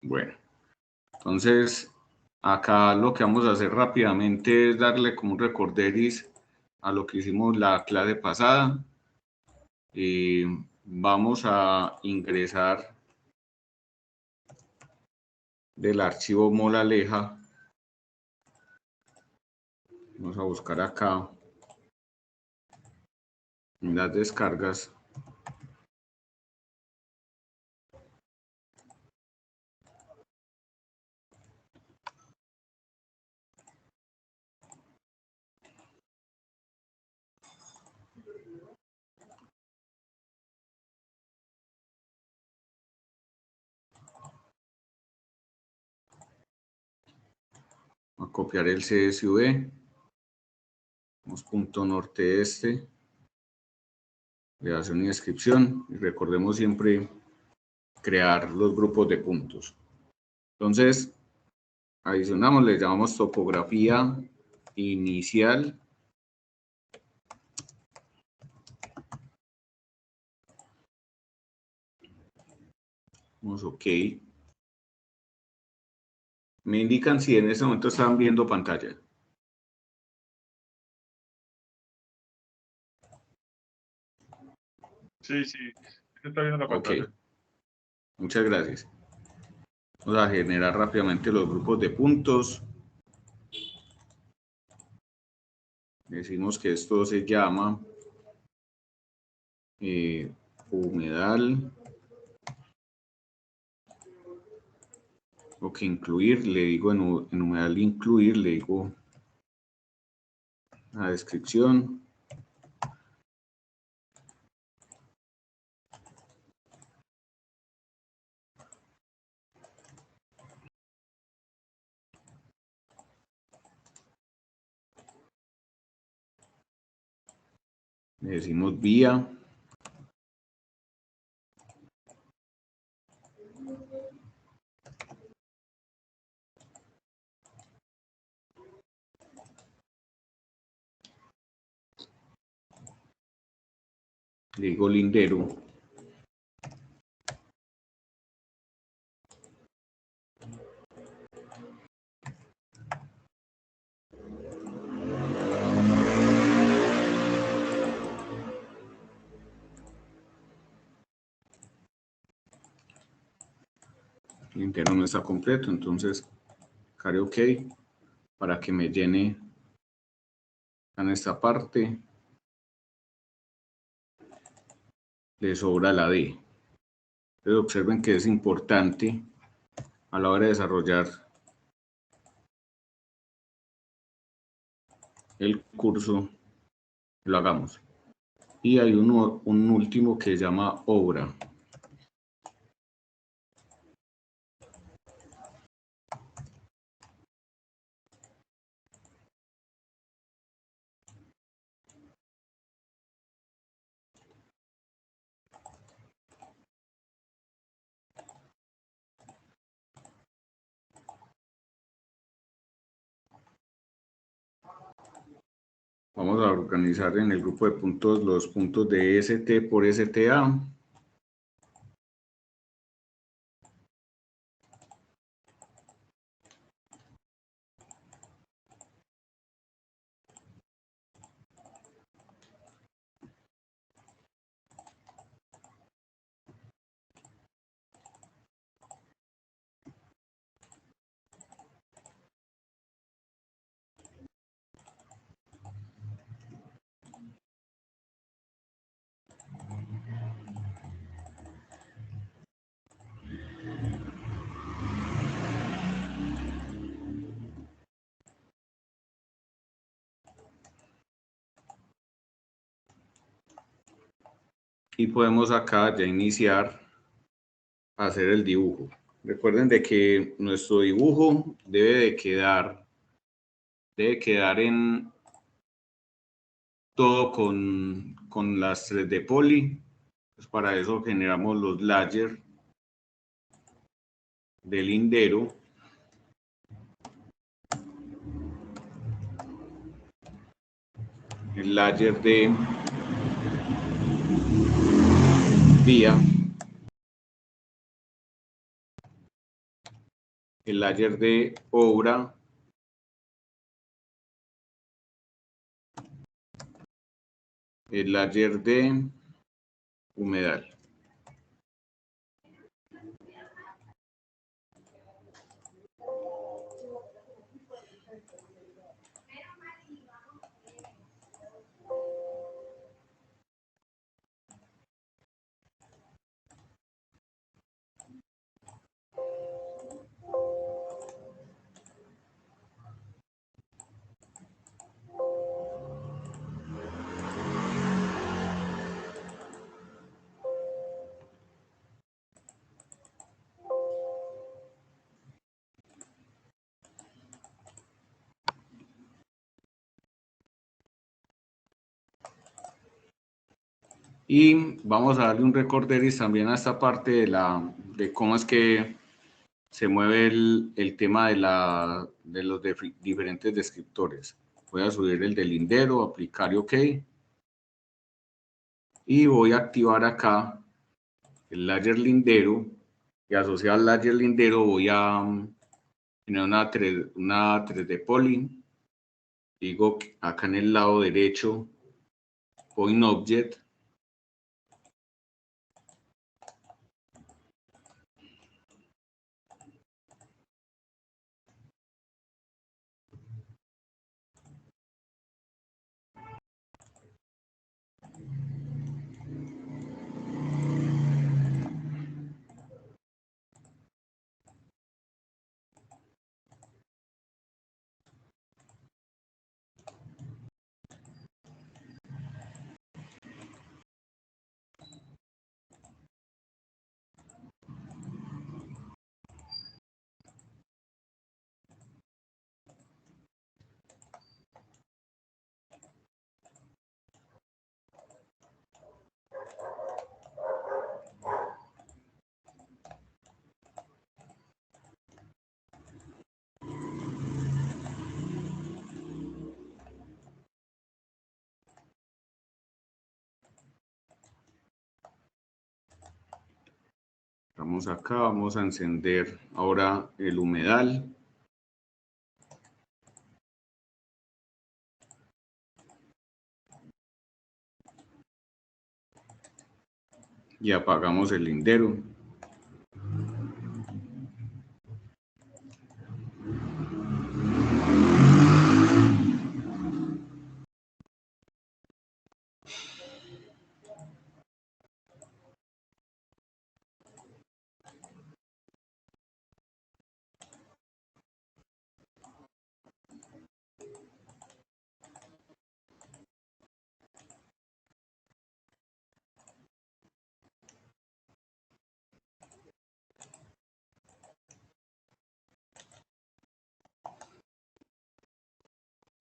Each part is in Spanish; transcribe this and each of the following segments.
Bueno, entonces acá lo que vamos a hacer rápidamente es darle como un recorderis a lo que hicimos la clase pasada. Vamos a ingresar del archivo molaleja. Vamos a buscar acá en las descargas. A copiar el CSV, punto norte este, creación y descripción, y recordemos siempre crear los grupos de puntos. Entonces, adicionamos, le llamamos topografía inicial. Vamos OK. Me indican si en este momento están viendo pantalla. Sí, sí, se está viendo la pantalla. OK. Muchas gracias. Vamos a generar rápidamente los grupos de puntos. Decimos que esto se llama humedal. OK, incluir, le digo en humedal incluir, le digo la descripción. Le decimos vía. Le digo lindero. El lindero no está completo, entonces haré OK para que me llene en esta parte. Le sobra la D. Pero observen que es importante a la hora de desarrollar el curso, lo hagamos. Y hay un último que se llama obra. Vamos a organizar en el grupo de puntos los puntos de ST por STA. Y podemos acá ya iniciar a hacer el dibujo. Recuerden de que nuestro dibujo debe quedar en todo con las 3D Poly. Pues para eso generamos los layers del lindero. El layer de vía. el layer de obra, el layer de humedal. Y vamos a darle un recorderis también a esta parte de cómo es que se mueve el tema de los diferentes descriptores. Voy a subir el del lindero, aplicar y OK. Y voy a activar acá el layer lindero. Y asociado al layer lindero voy a tener una 3D Poly. Digo acá en el lado derecho, Point Object. Vamos acá, vamos a encender ahora el humedal. Y apagamos el lindero.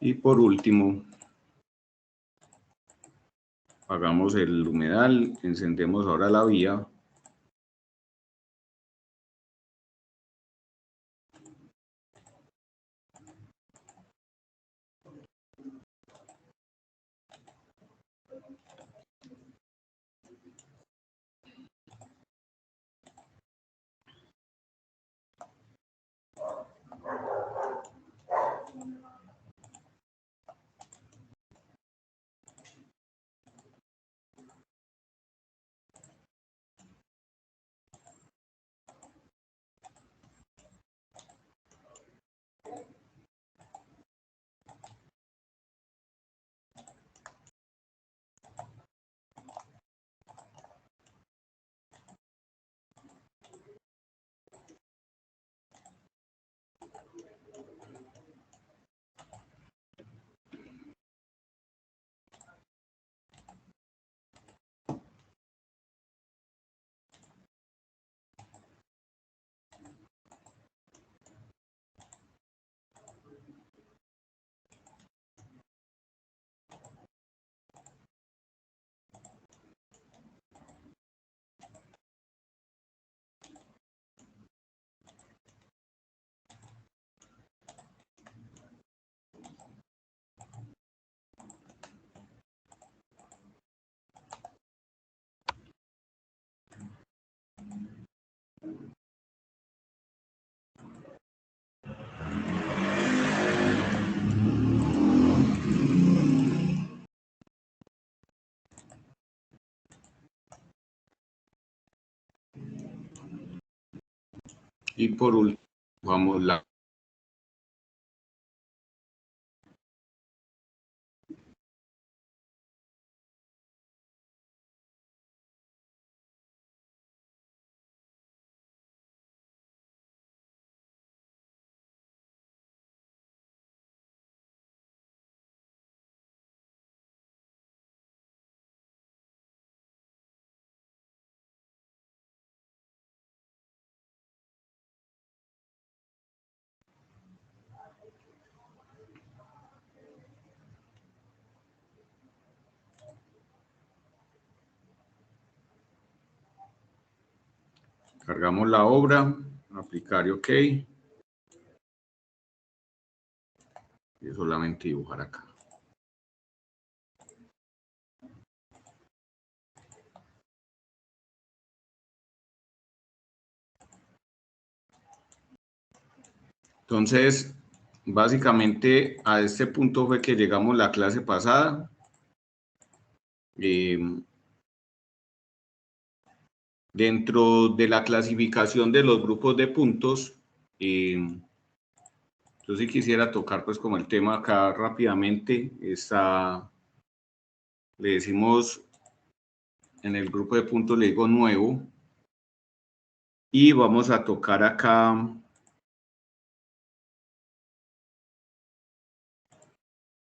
Y por último, apagamos el humedal, encendemos ahora la vía. Y por último, vamos la cargamos la obra, aplicar y OK. Y solamente dibujar acá. Entonces, básicamente a este punto fue que llegamos la clase pasada. Dentro de la clasificación de los grupos de puntos, yo sí quisiera tocar pues como el tema acá rápidamente. Le decimos en el grupo de puntos, le digo nuevo, y vamos a tocar acá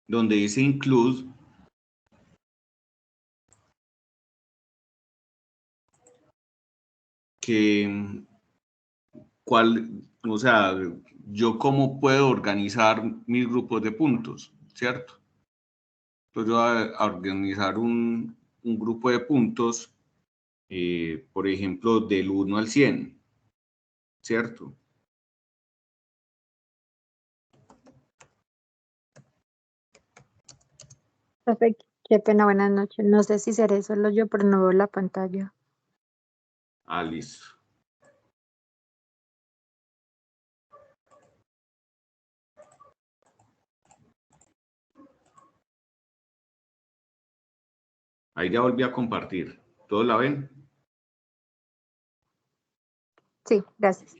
donde dice include, o sea, yo cómo puedo organizar mis grupos de puntos, ¿cierto? Entonces yo voy a organizar un grupo de puntos, por ejemplo, del 1 al 100, ¿cierto? Profe, qué pena, buenas noches. No sé si seré solo yo, pero no veo la pantalla. Listo. Ahí ya volví a compartir. ¿Todos la ven? Sí, gracias.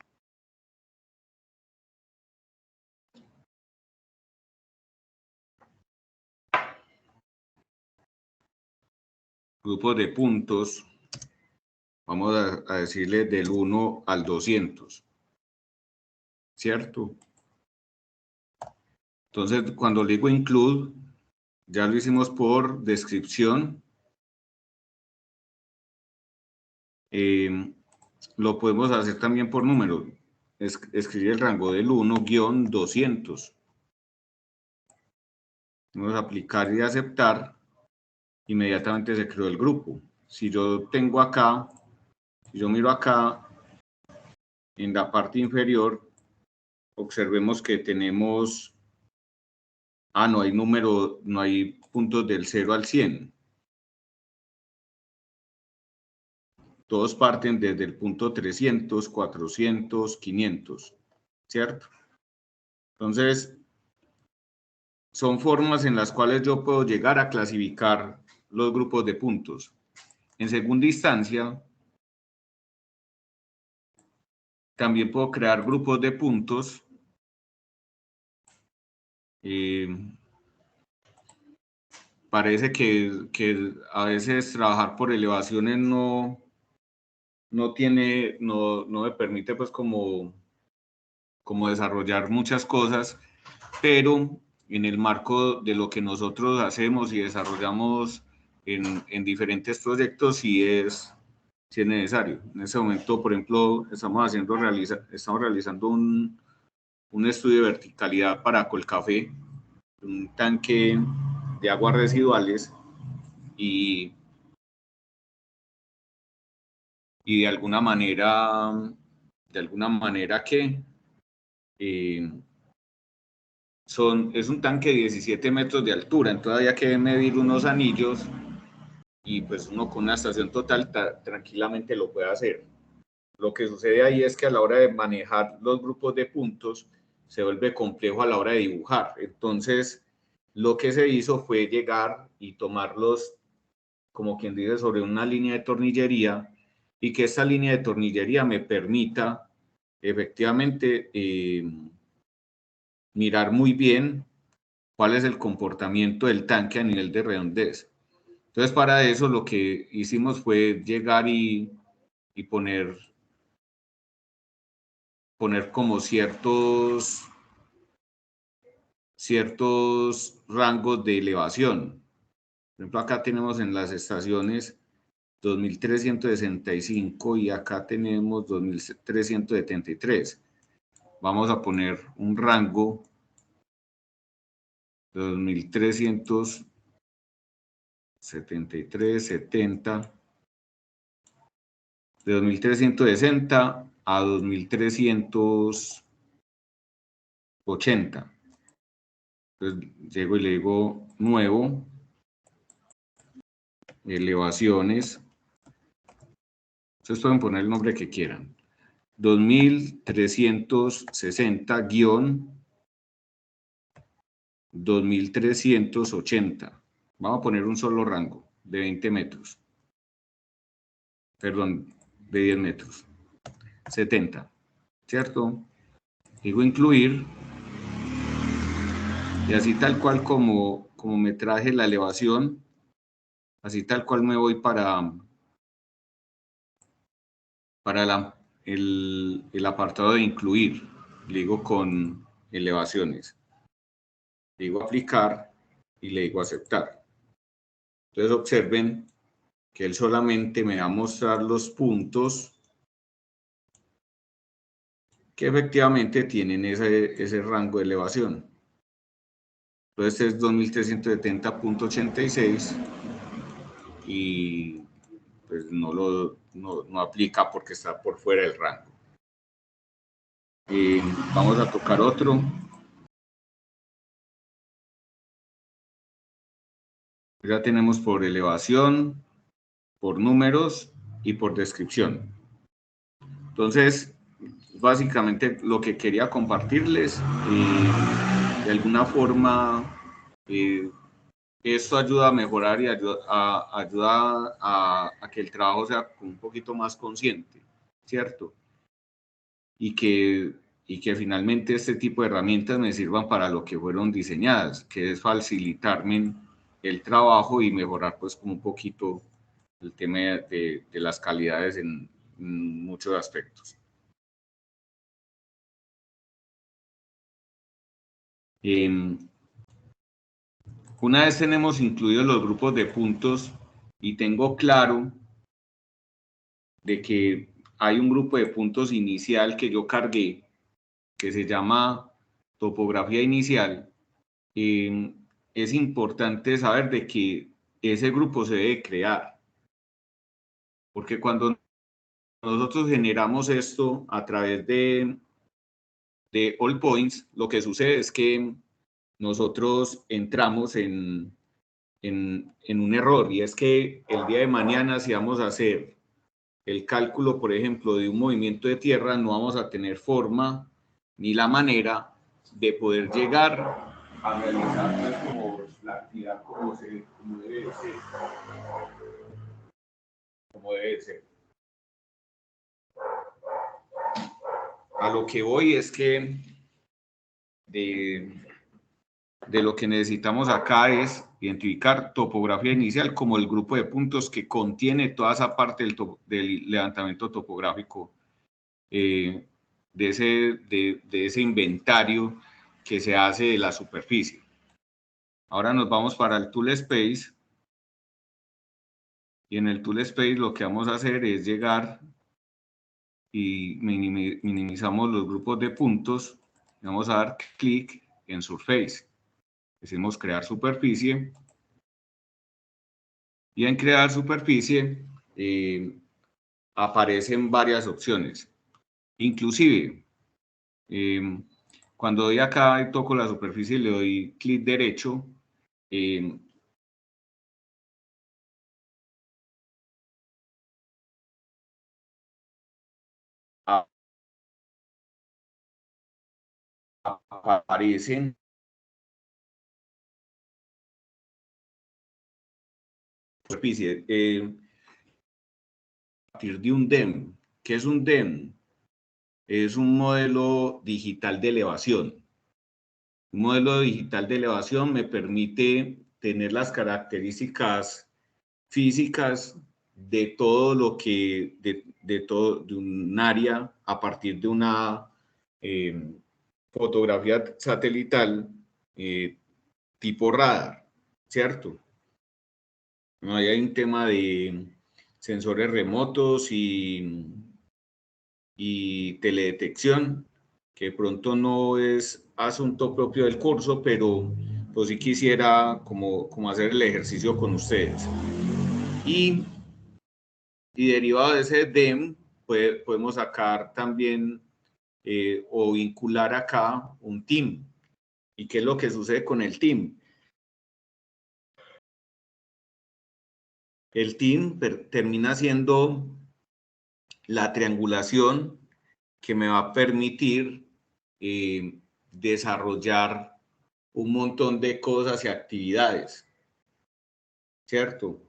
Grupos de puntos. Vamos a decirle del 1 al 200. ¿Cierto? Entonces, cuando le digo include, ya lo hicimos por descripción. Lo podemos hacer también por número. Escribir el rango del 1-200. Vamos a aplicar y aceptar. Inmediatamente se creó el grupo. Si yo tengo acá, si yo miro acá, en la parte inferior, observemos que tenemos, no hay número, no hay puntos del 0 al 100. Todos parten desde el punto 300, 400, 500, ¿cierto? Entonces, son formas en las cuales yo puedo llegar a clasificar los grupos de puntos. En segunda instancia, también puedo crear grupos de puntos. Parece que a veces trabajar por elevaciones no me permite pues como desarrollar muchas cosas, pero en el marco de lo que nosotros hacemos y desarrollamos en diferentes proyectos sí es necesario. En este momento, por ejemplo, estamos realizando un estudio de verticalidad para Colcafé, un tanque de aguas residuales, y de alguna manera que es un tanque de 17 metros de altura, entonces había que medir unos anillos y pues uno con una estación total tranquilamente lo puede hacer. Lo que sucede ahí es que a la hora de manejar los grupos de puntos se vuelve complejo a la hora de dibujar. Entonces, lo que se hizo fue llegar y tomarlos, como quien dice, sobre una línea de tornillería, y que esta línea de tornillería me permita efectivamente mirar muy bien cuál es el comportamiento del tanque a nivel de redondez. Entonces, para eso lo que hicimos fue llegar y poner como ciertos rangos de elevación. Por ejemplo, acá tenemos en las estaciones 2365 y acá tenemos 2373. Vamos a poner un rango de 2373, 70, de 2360 a 2380. Entonces llego y le digo nuevo, elevaciones. Ustedes pueden poner el nombre que quieran. 2360-2380. Vamos a poner un solo rango de 20 metros. Perdón, de 10 metros. 70, ¿cierto? Digo incluir. Y así tal cual como me traje la elevación, así tal cual me voy para el apartado de incluir. Le digo con elevaciones. Le digo aplicar y le digo aceptar. Entonces observen que él solamente me va a mostrar los puntos que efectivamente tienen ese rango de elevación. Entonces este es 2370.86 y pues no aplica porque está por fuera del rango. Vamos a tocar otro. Ya tenemos por elevación, por números y por descripción. Entonces, básicamente lo que quería compartirles, de alguna forma, esto ayuda a mejorar y ayuda a que el trabajo sea un poquito más consciente, ¿cierto? Y que finalmente este tipo de herramientas me sirvan para lo que fueron diseñadas, que es facilitarme el trabajo y mejorar pues como un poquito el tema de las calidades en muchos aspectos. Una vez tenemos incluidos los grupos de puntos y tengo claro de que hay un grupo de puntos inicial que yo cargué, que se llama topografía inicial, es importante saber de que ese grupo se debe crear. Porque cuando nosotros generamos esto a través de All Points, lo que sucede es que nosotros entramos en un error, y es que el día de mañana, si vamos a hacer el cálculo, por ejemplo, de un movimiento de tierra, no vamos a tener forma ni la manera de poder llegar a realizar pues, como la actividad como debe ser. Como debe ser. A lo que voy es que de lo que necesitamos acá es identificar topografía inicial como el grupo de puntos que contiene toda esa parte del levantamiento topográfico, de ese inventario que se hace de la superficie. Ahora nos vamos para el Tool Space, y en el Tool Space lo que vamos a hacer es llegar y minimizamos los grupos de puntos. Vamos a dar clic en Surface. Decimos crear superficie. Y en crear superficie aparecen varias opciones. Inclusive, cuando doy acá y toco la superficie y le doy clic derecho, aparecen superficie a partir de un DEM. ¿Qué es un DEM? es un modelo digital de elevación. Un modelo digital de elevación me permite tener las características físicas de todo lo que, de un área a partir de una fotografía satelital tipo radar, ¿cierto? No, ahí hay un tema de sensores remotos y teledetección, que de pronto no es asunto propio del curso, pero pues sí quisiera como hacer el ejercicio con ustedes. Y derivado de ese DEM, podemos sacar también o vincular acá un team. ¿Y qué es lo que sucede con el team? El team termina siendo la triangulación que me va a permitir desarrollar un montón de cosas y actividades, ¿cierto?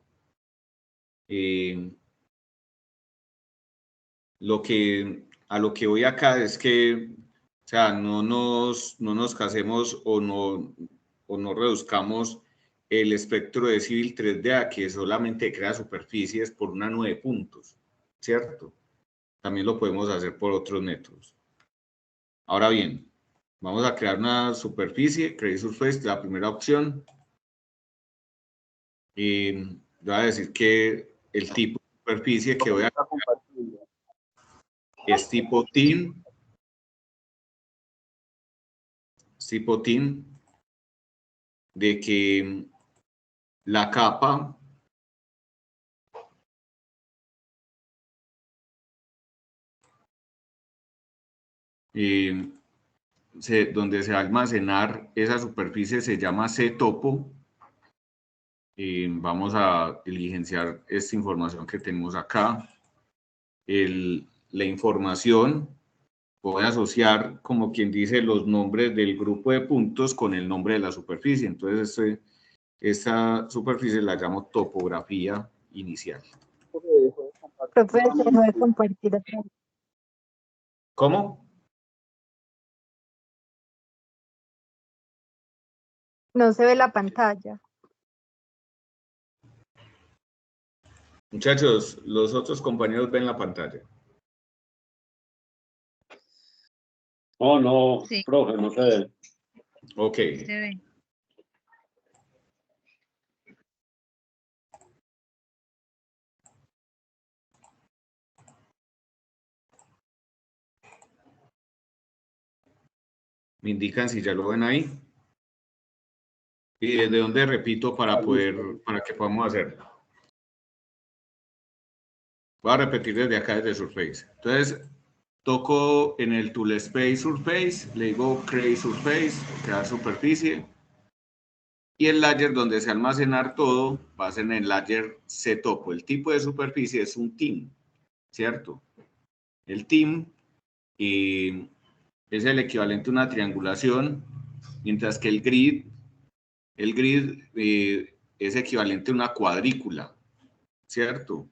A lo que voy acá es que, o sea, no nos casemos o no reduzcamos el espectro de Civil 3D a que solamente crea superficies por una nube de puntos, ¿cierto? También lo podemos hacer por otros métodos. Ahora bien, vamos a crear una superficie, Create Surface, la primera opción. Y voy a decir que el tipo de superficie que voy a crear es tipo team. Tipo team, de que la capa donde se va a almacenar esa superficie se llama ctopo. Vamos a diligenciar esta información que tenemos acá. La información, voy a asociar, como quien dice, los nombres del grupo de puntos con el nombre de la superficie. Entonces, esta superficie la llamo topografía inicial. Profe, dejó de compartir otra vez. ¿Cómo? No se ve la pantalla. Muchachos, los otros compañeros ven la pantalla. Oh, no, Sí. profe, no se ve. Ok. Se ve. Me indican si ya lo ven ahí. Y desde dónde repito para que podamos hacerlo. Voy a repetir desde acá, desde Surface. Entonces, toco en el Tool Space Surface, le digo Create Surface, crear superficie. Y el layer donde se almacenar todo va a ser en el layer ctopo. El tipo de superficie es un team, ¿cierto? El team es el equivalente a una triangulación, mientras que el grid es equivalente a una cuadrícula, ¿cierto?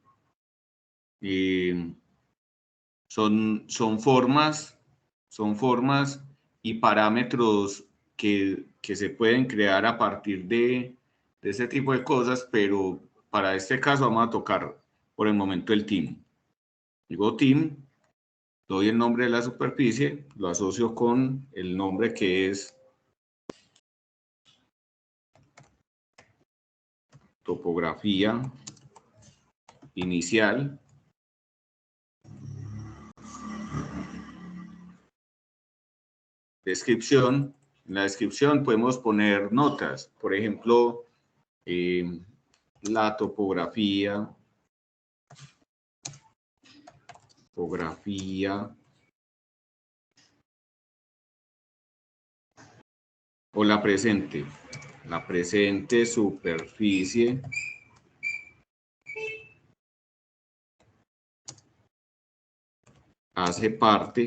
Son formas y parámetros que se pueden crear a partir de ese tipo de cosas, pero para este caso vamos a tocar por el momento el team. Digo team, doy el nombre de la superficie, lo asocio con el nombre que es topografía inicial. Descripción. En la descripción podemos poner notas, por ejemplo, la topografía o la presente superficie hace parte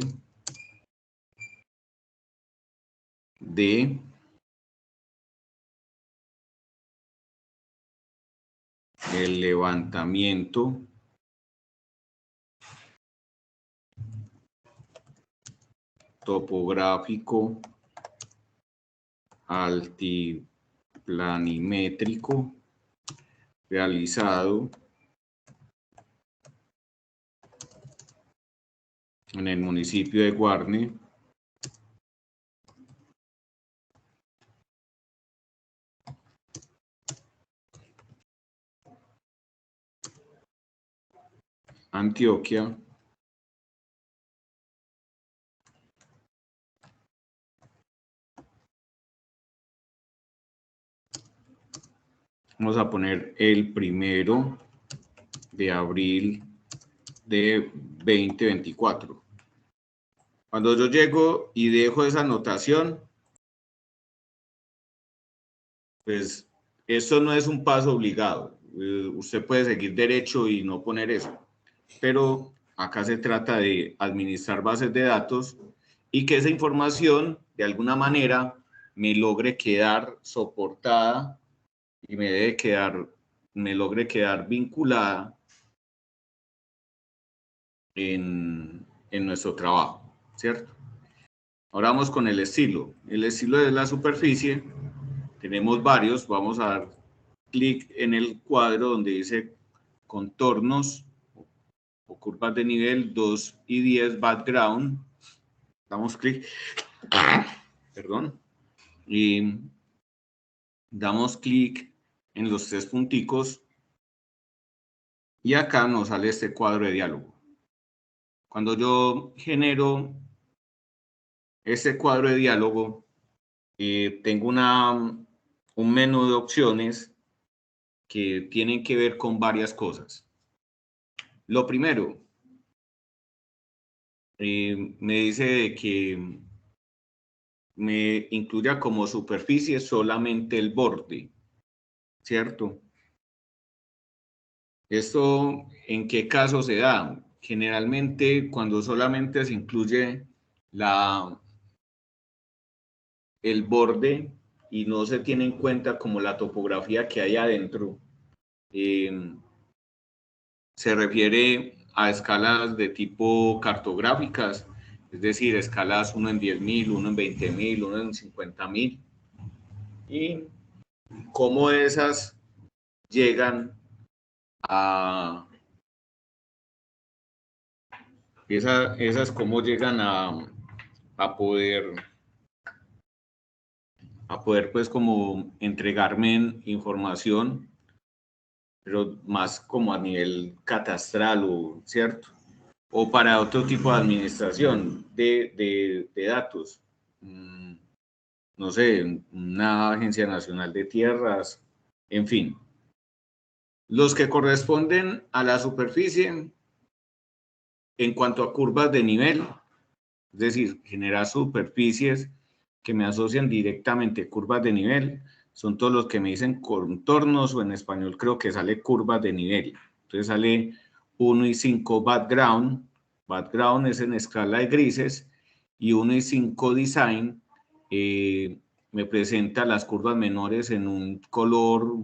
de el levantamiento topográfico altiplanimétrico realizado en el municipio de Guarne, Antioquia, vamos a poner el 1 de abril de 2024. Cuando yo llego y dejo esa anotación, pues esto no es un paso obligado. Usted puede seguir derecho y no poner eso. Pero acá se trata de administrar bases de datos y que esa información, de alguna manera, me logre quedar soportada y me logre quedar vinculada en nuestro trabajo, ¿cierto? Ahora vamos con el estilo. El estilo de la superficie, tenemos varios. Vamos a dar clic en el cuadro donde dice contornos o curvas de nivel 2 y 10 background. Damos clic, perdón, y damos clic en los 3 punticos y acá nos sale este cuadro de diálogo. Cuando yo genero este cuadro de diálogo, tengo un menú de opciones que tienen que ver con varias cosas. Lo primero, me dice de que me incluya como superficie solamente el borde, ¿cierto? ¿Esto en qué caso se da? Generalmente cuando solamente se incluye el borde y no se tiene en cuenta como la topografía que hay adentro, se refiere a escalas de tipo cartográficas, es decir, escalas 1 en 10.000, 1 en 20.000, 1 en 50.000, y cómo esas llegan a esas cómo llegan a poder pues como entregarme información, pero más como a nivel catastral, o cierto, o para otro tipo de administración de datos. No sé, una agencia nacional de tierras, en fin. Los que corresponden a la superficie en cuanto a curvas de nivel, es decir, generar superficies que me asocian directamente curvas de nivel, son todos los que me dicen contornos, o en español creo que sale curvas de nivel. Entonces sale 1 y 5 background, background es en escala de grises, y 1 y 5 design me presenta las curvas menores en un color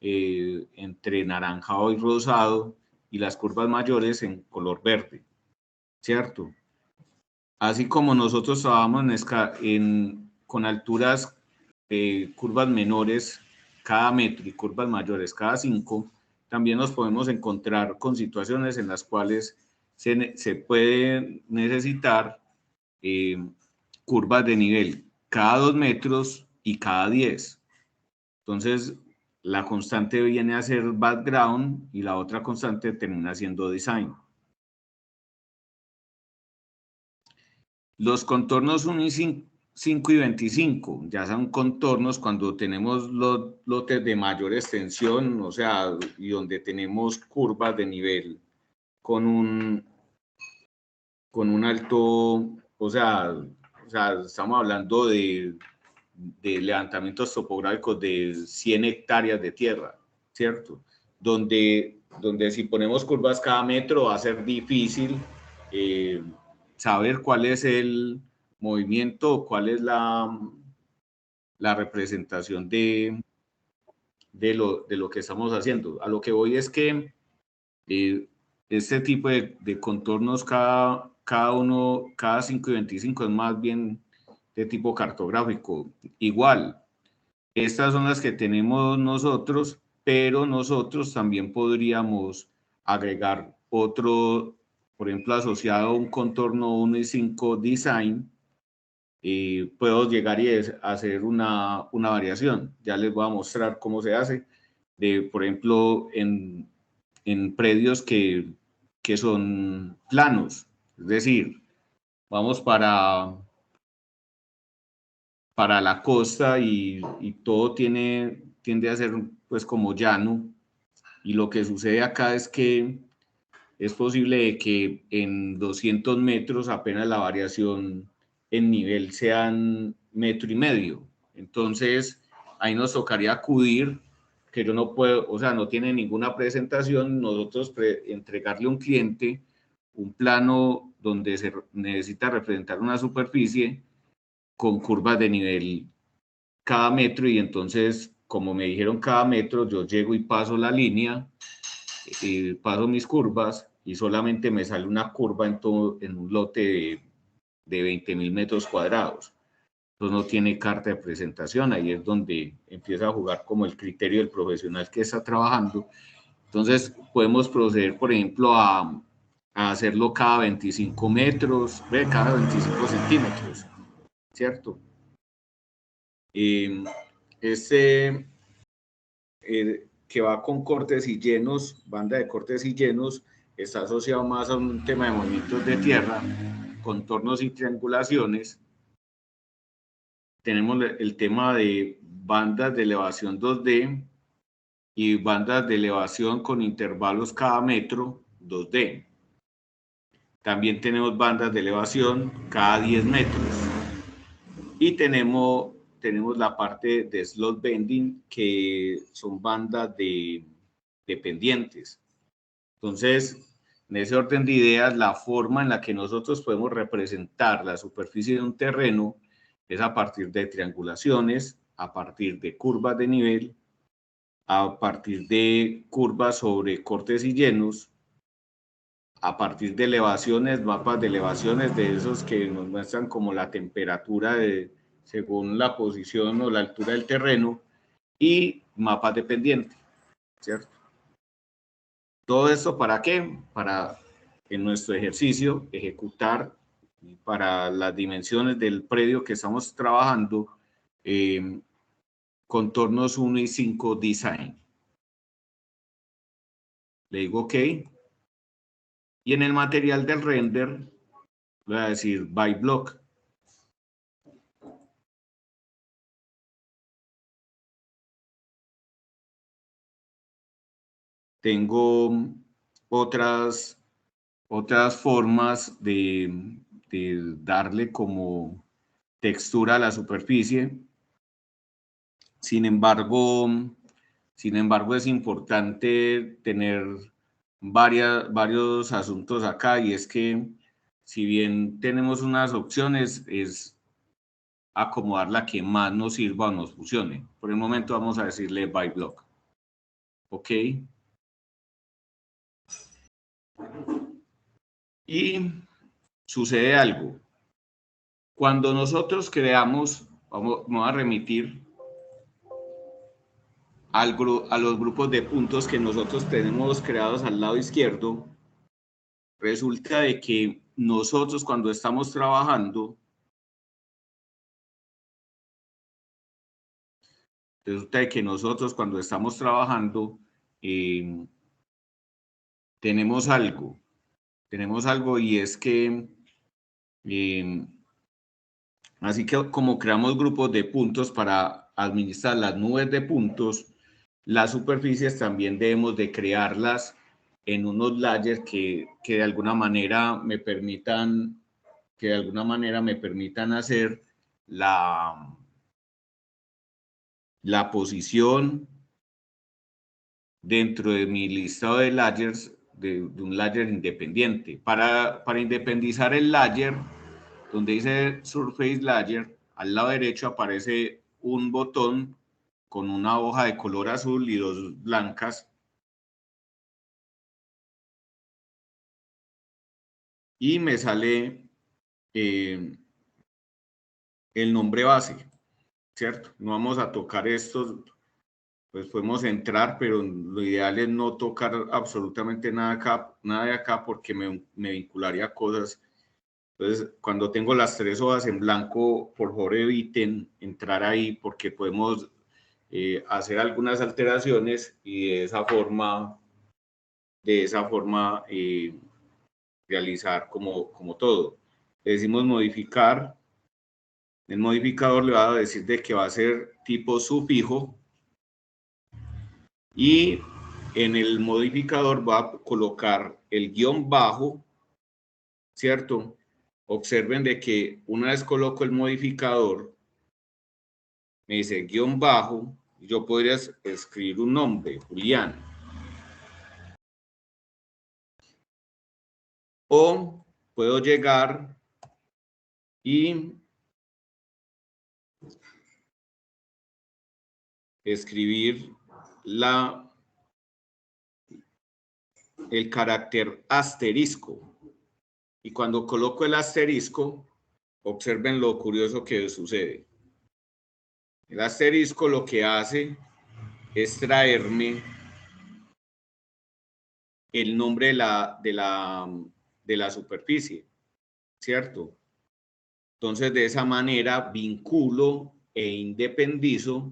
entre naranjado y rosado, y las curvas mayores en color verde, ¿cierto? Así como nosotros trabajamos con alturas curvas menores cada metro y curvas mayores cada 5, también nos podemos encontrar con situaciones en las cuales se puede necesitar curvas de nivel cada 2 metros y cada 10. Entonces, la constante viene a ser background y la otra constante termina siendo design. Los contornos 1 y 5 y 25 ya son contornos cuando tenemos los lotes de mayor extensión, o sea, y donde tenemos curvas de nivel con un alto, o sea, estamos hablando de levantamientos topográficos de 100 hectáreas de tierra, ¿cierto? Donde si ponemos curvas cada metro va a ser difícil saber cuál es el movimiento, cuál es la representación de lo que estamos haciendo. A lo que voy es que este tipo de contornos cada cada 5.25 es más bien de tipo cartográfico. Igual, estas son las que tenemos nosotros, pero nosotros también podríamos agregar otro, por ejemplo, asociado a un contorno 1.5 design, puedo llegar y hacer una variación. Ya les voy a mostrar cómo se hace, por ejemplo, en predios que son planos, es decir, vamos para la costa y todo tiende a ser pues como llano, y lo que sucede acá es que es posible que en 200 metros apenas la variación en nivel sean 1,5 metros. Entonces, ahí nos tocaría acudir, que yo no puedo, o sea, no tiene ninguna presentación, nosotros entregarle a un cliente un plano donde se necesita representar una superficie con curvas de nivel cada metro, y entonces, como me dijeron cada metro, yo llego y paso la línea, paso mis curvas, y solamente me sale una curva en un lote de 20.000 metros cuadrados. Entonces no tiene carta de presentación. Ahí es donde empieza a jugar como el criterio del profesional que está trabajando. Entonces podemos proceder, por ejemplo, a hacerlo cada 25 metros, cada 25 centímetros, ¿cierto? Que va con cortes y llenos, banda de cortes y llenos, está asociado más a un tema de movimientos de tierra, contornos y triangulaciones. Tenemos el tema de bandas de elevación 2D y bandas de elevación con intervalos cada metro 2D. También tenemos bandas de elevación cada 10 metros. Y tenemos la parte de slot bending, que son bandas de pendientes. Entonces, en ese orden de ideas, la forma en la que nosotros podemos representar la superficie de un terreno es a partir de triangulaciones, a partir de curvas de nivel, a partir de curvas sobre cortes y llenos, a partir de elevaciones, mapas de elevaciones, de esos que nos muestran como la temperatura según la posición o la altura del terreno, y mapas de pendiente, ¿cierto? Todo esto, ¿para qué? Para, en nuestro ejercicio, ejecutar para las dimensiones del predio que estamos trabajando, contornos 1.5 design. Le digo OK. Y en el material del render, voy a decir by block. Tengo otras formas de darle como textura a la superficie. Sin embargo, es importante tener varios asuntos acá, y es que si bien tenemos unas opciones, es acomodar la que más nos sirva o nos funcione. Por el momento vamos a decirle by block. OK. Y sucede algo. Cuando nosotros creamos, vamos a remitir a los grupos de puntos que nosotros tenemos creados al lado izquierdo. Resulta de que nosotros cuando estamos trabajando, tenemos algo, y es que así que como creamos grupos de puntos para administrar las nubes de puntos, las superficies también debemos de crearlas en unos layers que de alguna manera me permitan hacer la posición dentro de mi listado de layers de un layer independiente. Para independizar el layer, donde dice Surface Layer, al lado derecho aparece un botón con una hoja de color azul y dos blancas. y me sale el nombre base, ¿cierto? No vamos a tocar estos, pues podemos entrar, pero lo ideal es no tocar absolutamente nada de acá porque me vincularía a cosas. Entonces, cuando tengo las 3 hojas en blanco, por favor eviten entrar ahí porque podemos hacer algunas alteraciones y de esa forma realizar como todo. Le decimos modificar. El modificador le va a decir de que va a ser tipo sufijo y en el modificador va a colocar el guión bajo, ¿cierto? Observen de que una vez coloco el modificador, me dice guión bajo, yo podría escribir un nombre, Julián. O puedo llegar y escribir el carácter asterisco. Y cuando coloco el asterisco, observen lo curioso que sucede. El asterisco lo que hace es traerme el nombre de la superficie, ¿cierto? Entonces, de esa manera vinculo e independizo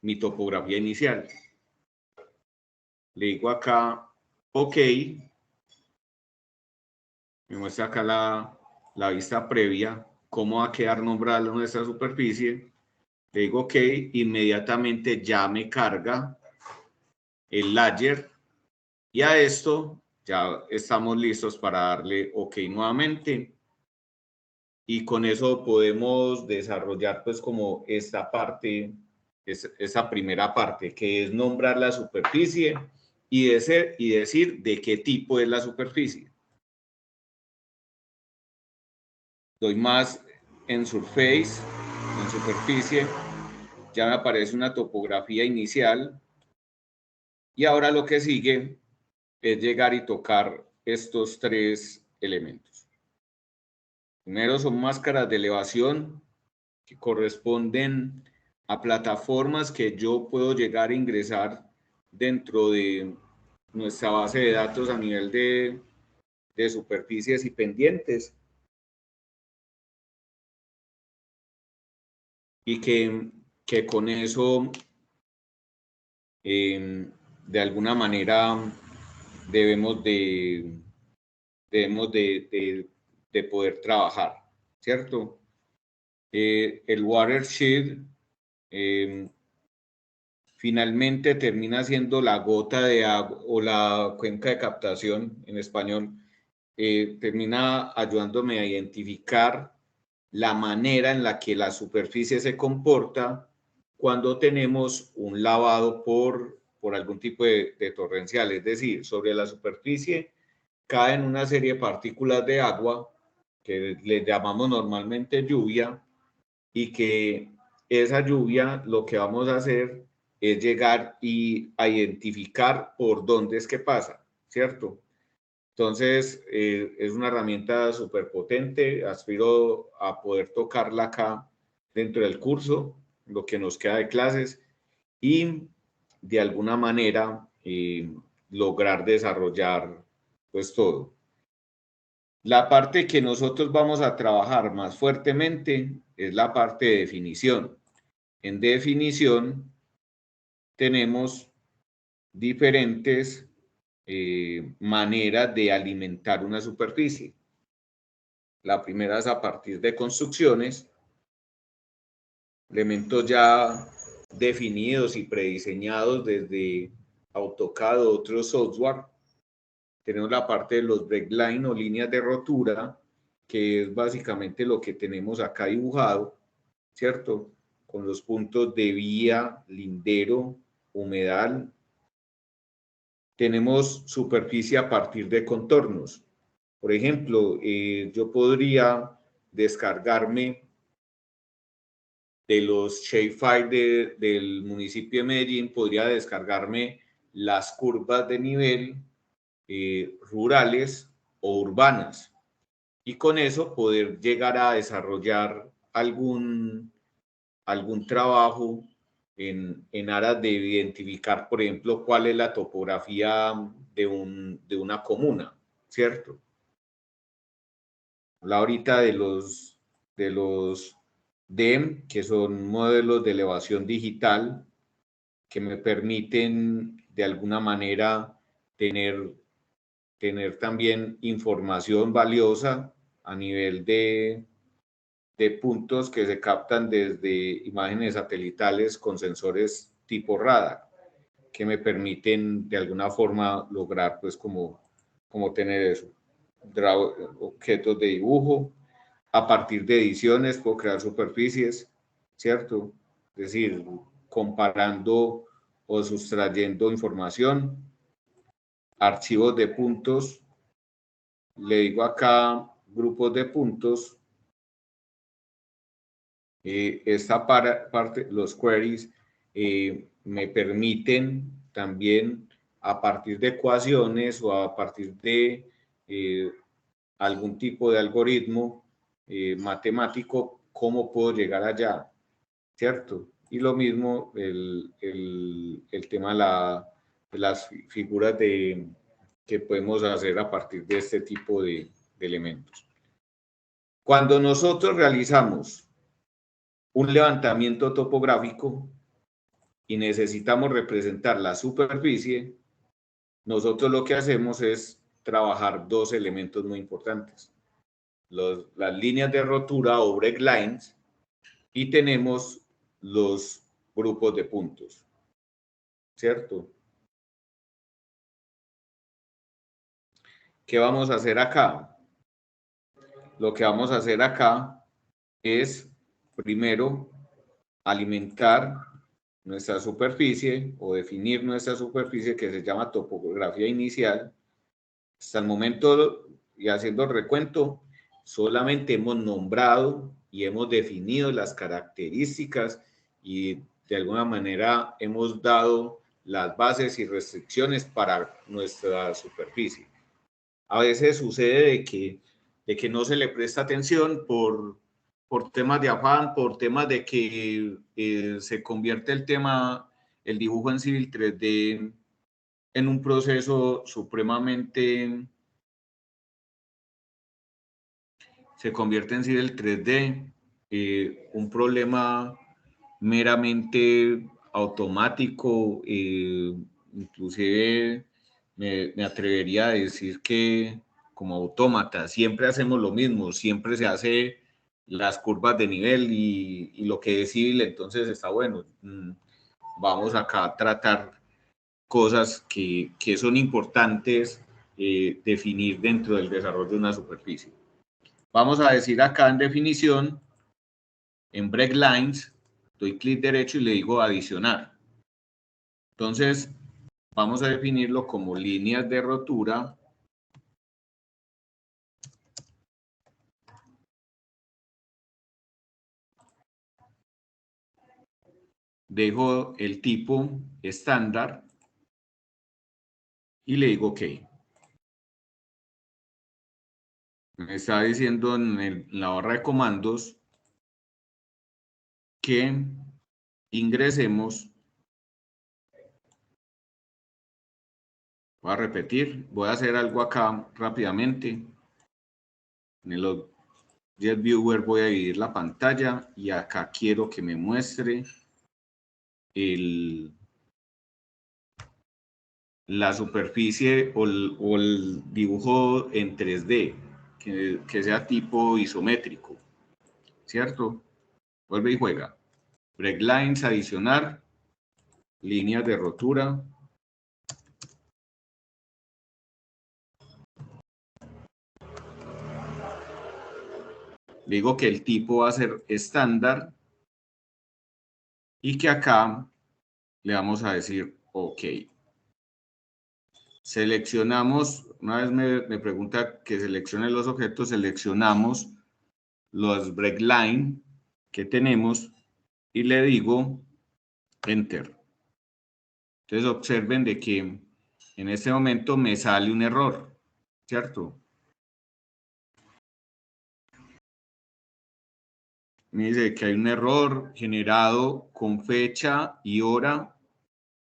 mi topografía inicial. Le digo acá, OK. Me muestra acá la vista previa, cómo va a quedar nombrada nuestra superficie. Le digo OK, inmediatamente ya me carga el layer y a esto ya estamos listos para darle OK nuevamente. Y con eso podemos desarrollar pues como esta parte, esa primera parte, que es nombrar la superficie y decir de qué tipo es la superficie. Doy más en Surface, en superficie, ya me aparece una topografía inicial y ahora lo que sigue es llegar y tocar estos 3 elementos. Primero son máscaras de elevación que corresponden a plataformas que yo puedo llegar a ingresar dentro de nuestra base de datos a nivel de superficies y pendientes. Y que con eso, de alguna manera, debemos de poder trabajar, ¿cierto? El watershed finalmente termina siendo la gota de agua o la cuenca de captación en español, termina ayudándome a identificar la manera en la que la superficie se comporta cuando tenemos un lavado por algún tipo de torrencial, es decir, sobre la superficie caen una serie de partículas de agua que le llamamos normalmente lluvia y que esa lluvia lo que vamos a hacer es llegar a identificar por dónde es que pasa, ¿cierto? Entonces, es una herramienta súper potente. Aspiro a poder tocarla acá dentro del curso, lo que nos queda de clases, y de alguna manera lograr desarrollar pues todo. La parte que nosotros vamos a trabajar más fuertemente es la parte de definición. En definición tenemos diferentes maneras de alimentar una superficie. La primera es a partir de construcciones, elementos ya definidos y prediseñados desde AutoCAD o otro software. Tenemos la parte de los breakline o líneas de rotura, que es básicamente lo que tenemos acá dibujado, ¿cierto? Con los puntos de vía, lindero, humedal. Tenemos superficie a partir de contornos. Por ejemplo, yo podría descargarme de los shapefile del municipio de Medellín, podría descargarme las curvas de nivel rurales o urbanas. y con eso poder llegar a desarrollar algún trabajo en aras de identificar, por ejemplo, cuál es la topografía de una comuna, ¿cierto? Habla ahorita de los DEM, que son modelos de elevación digital, que me permiten de alguna manera tener también información valiosa a nivel de puntos que se captan desde imágenes satelitales con sensores tipo radar, que me permiten de alguna forma lograr pues como tener eso, objetos de dibujo. A partir de ediciones puedo crear superficies, ¿cierto? Es decir, comparando o sustrayendo información, archivos de puntos, le digo acá grupos de puntos, esta parte, los queries, me permiten también a partir de ecuaciones o a partir de algún tipo de algoritmo matemático, cómo puedo llegar allá, ¿cierto? Y lo mismo el tema de las figuras que podemos hacer a partir de este tipo de elementos. Cuando nosotros realizamos un levantamiento topográfico y necesitamos representar la superficie, nosotros lo que hacemos es trabajar dos elementos muy importantes. Las líneas de rotura o break lines, y tenemos los grupos de puntos, ¿cierto? ¿Qué vamos a hacer acá? Lo que vamos a hacer acá es, primero, alimentar nuestra superficie o definir nuestra superficie, que se llama topografía inicial. Hasta el momento, y haciendo el recuento, solamente hemos nombrado y hemos definido las características y de alguna manera hemos dado las bases y restricciones para nuestra superficie. A veces sucede de que no se le presta atención por temas de afán, por temas de que se convierte el dibujo en Civil 3D en un proceso supremamente, se convierte en Civil 3D, un problema meramente automático, inclusive me atrevería a decir que como autómata, siempre hacemos lo mismo, siempre se hace las curvas de nivel y lo que es civil, entonces está bueno. Vamos acá a tratar cosas que son importantes definir dentro del desarrollo de una superficie. Vamos a decir acá en definición, en break lines, doy clic derecho y le digo adicionar. Entonces, vamos a definirlo como líneas de rotura dejo el tipo estándar y le digo OK. Me está diciendo en la barra de comandos que ingresemos. Voy a repetir, voy a hacer algo acá rápidamente. En el Object Viewer voy a dividir la pantalla y acá quiero que me muestre la superficie o el dibujo en 3D, que sea tipo isométrico, ¿cierto? Vuelve y juega. Break lines, adicionar, líneas de rotura. Digo que el tipo va a ser estándar y que acá le vamos a decir OK. Seleccionamos, una vez me pregunta que seleccione los objetos, seleccionamos los break line que tenemos y le digo Enter. Entonces observen de que en este momento me sale un error, ¿cierto? me dice que hay un error generado con fecha y hora.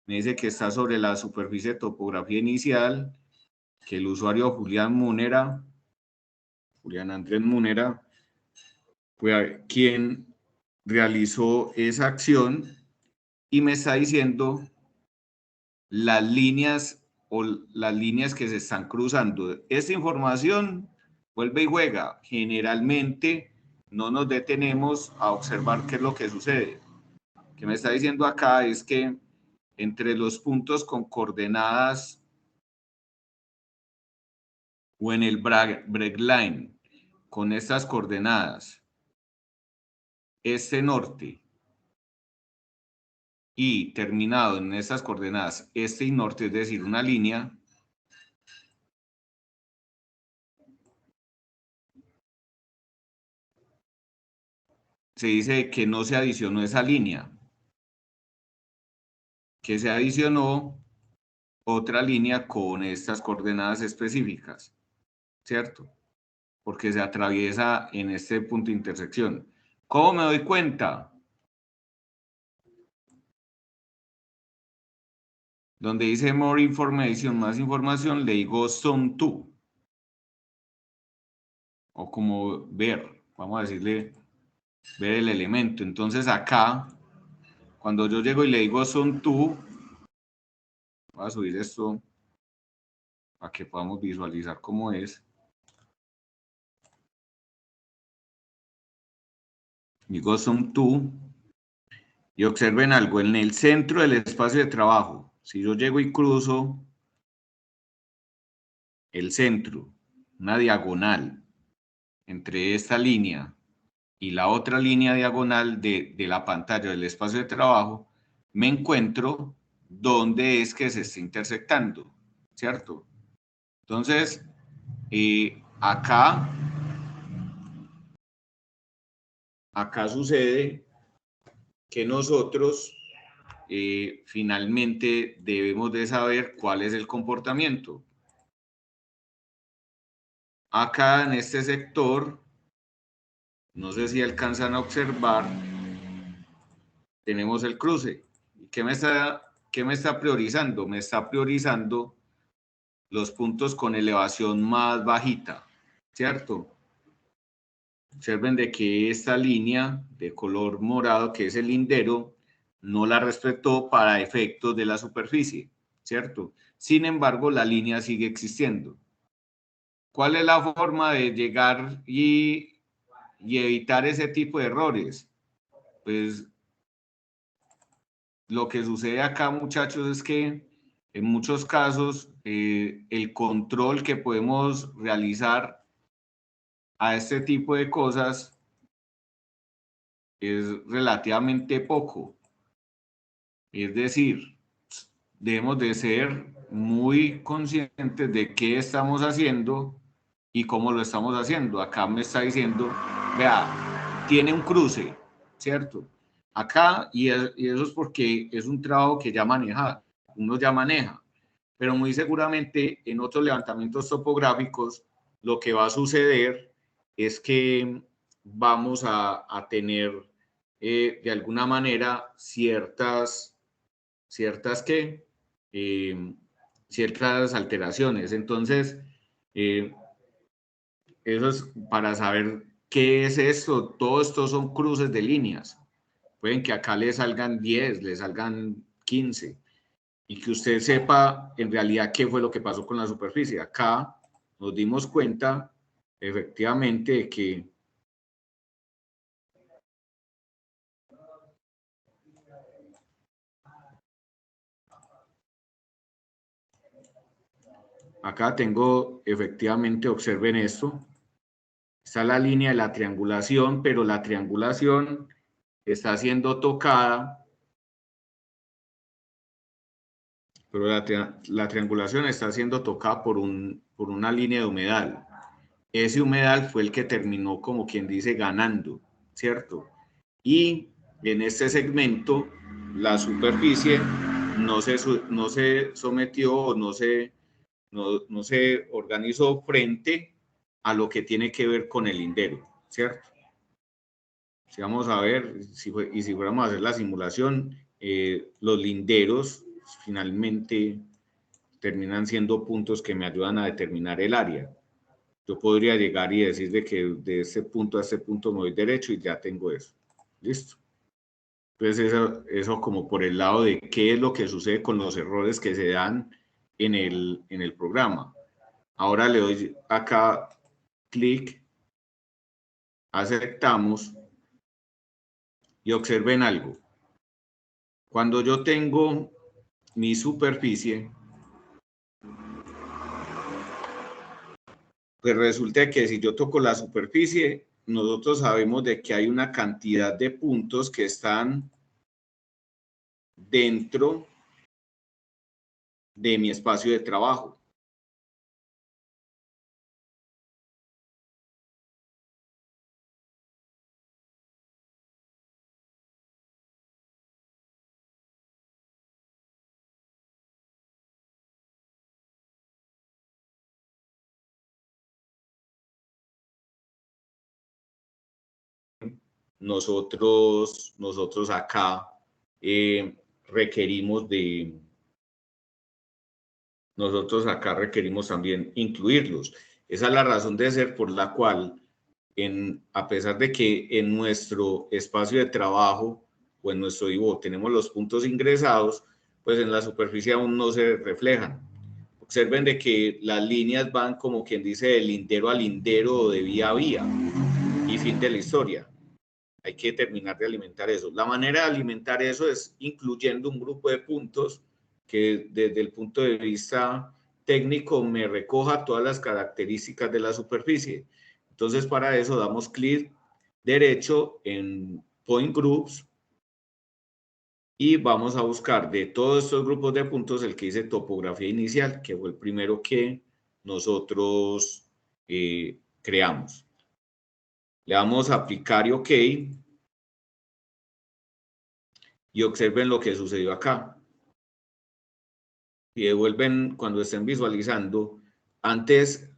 Me dice que está sobre la superficie de topografía inicial, que el usuario Julián Andrés Munera, fue quien realizó esa acción y me está diciendo las líneas o las líneas que se están cruzando. Esta información vuelve y juega. Generalmente no nos detenemos a observar qué es lo que sucede. Lo que me está diciendo acá es que entre los puntos con coordenadas o en el breakline con estas coordenadas, este norte, y terminado en estas coordenadas, este y norte, es decir, una línea, se dice que no se adicionó esa línea, que se adicionó otra línea con estas coordenadas específicas, ¿cierto? Porque se atraviesa en este punto de intersección. ¿Cómo me doy cuenta? Donde dice more information, más información, le digo zoom to. O como ver, vamos a decirle, ver el elemento. Entonces acá, cuando yo llego y le digo zoom to, voy a subir esto para que podamos visualizar cómo es. Digo zoom to y observen algo en el centro del espacio de trabajo. Si yo llego y cruzo el centro, una diagonal entre esta línea y la otra línea diagonal de la pantalla del espacio de trabajo, me encuentro dónde es que se está intersectando, ¿cierto? Entonces, acá sucede que nosotros finalmente debemos de saber cuál es el comportamiento. Acá en este sector, no sé si alcanzan a observar, tenemos el cruce. ¿Qué me está priorizando? Me está priorizando los puntos con elevación más bajita, ¿cierto? Observen de que esta línea de color morado, que es el lindero, no la respetó para efectos de la superficie, ¿cierto? Sin embargo, la línea sigue existiendo. ¿Cuál es la forma de llegar y evitar ese tipo de errores? Pues lo que sucede acá, muchachos, es que en muchos casos el control que podemos realizar a este tipo de cosas es relativamente poco. Es decir, debemos de ser muy conscientes de qué estamos haciendo y cómo lo estamos haciendo. Acá me está diciendo, vea, tiene un cruce, ¿cierto? Acá, y eso es porque es un trabajo que ya maneja, uno ya maneja, pero muy seguramente en otros levantamientos topográficos lo que va a suceder es que vamos a tener de alguna manera ciertas alteraciones. Entonces, eso es para saber qué es esto. Todo esto son cruces de líneas. Pueden que acá le salgan 10, le salgan 15, y que usted sepa en realidad qué fue lo que pasó con la superficie. Acá nos dimos cuenta efectivamente de que acá tengo efectivamente, observen esto, está la línea de la triangulación, pero la triangulación está siendo tocada, pero la triangulación está siendo tocada por una línea de humedal. Ese humedal fue el que terminó, como quien dice, ganando, ¿cierto? Y en este segmento, la superficie no se sometió o no se organizó frente a lo que tiene que ver con el lindero, ¿cierto? Si vamos a ver, si fuéramos a hacer la simulación, los linderos finalmente terminan siendo puntos que me ayudan a determinar el área. Yo podría llegar y decir de que de este punto a este punto me voy derecho y ya tengo eso. ¿Listo? Entonces eso como por el lado de qué es lo que sucede con los errores que se dan en el programa. Ahora le doy acá clic, aceptamos y observen algo. Cuando yo tengo mi superficie, pues resulta que si yo toco la superficie, nosotros sabemos de que hay una cantidad de puntos que están dentro de mi espacio de trabajo. Nosotros acá requerimos también incluirlos. Esa es la razón de ser por la cual, a pesar de que en nuestro espacio de trabajo o en nuestro dibujo tenemos los puntos ingresados, pues en la superficie aún no se reflejan. Observen de que las líneas van como quien dice de lindero a lindero o de vía a vía y fin de la historia. Hay que terminar de alimentar eso. La manera de alimentar eso es incluyendo un grupo de puntos que desde el punto de vista técnico me recoja todas las características de la superficie. Entonces para eso damos clic derecho en Point Groups y vamos a buscar de todos estos grupos de puntos el que dice topografía inicial, que fue el primero que nosotros creamos. Le damos a aplicar y OK. Y observen lo que sucedió acá. Y devuelven cuando estén visualizando. Antes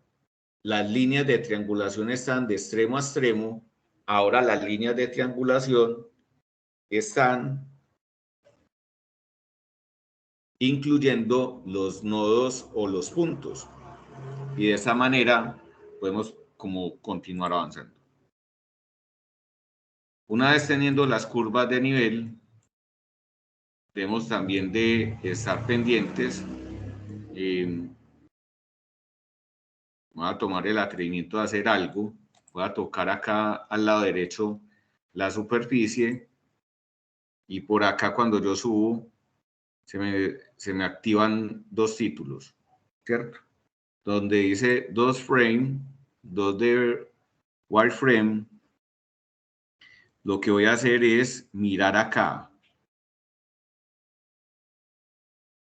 las líneas de triangulación están de extremo a extremo. Ahora las líneas de triangulación están incluyendo los nodos o los puntos. Y de esa manera podemos como continuar avanzando. Una vez teniendo las curvas de nivel, debemos también de estar pendientes. Voy a tomar el atrevimiento de hacer algo. Voy a tocar acá al lado derecho la superficie y por acá cuando yo subo se me activan dos títulos, ¿cierto? Donde dice 2 frame, 2 de wireframe. Lo que voy a hacer es mirar acá.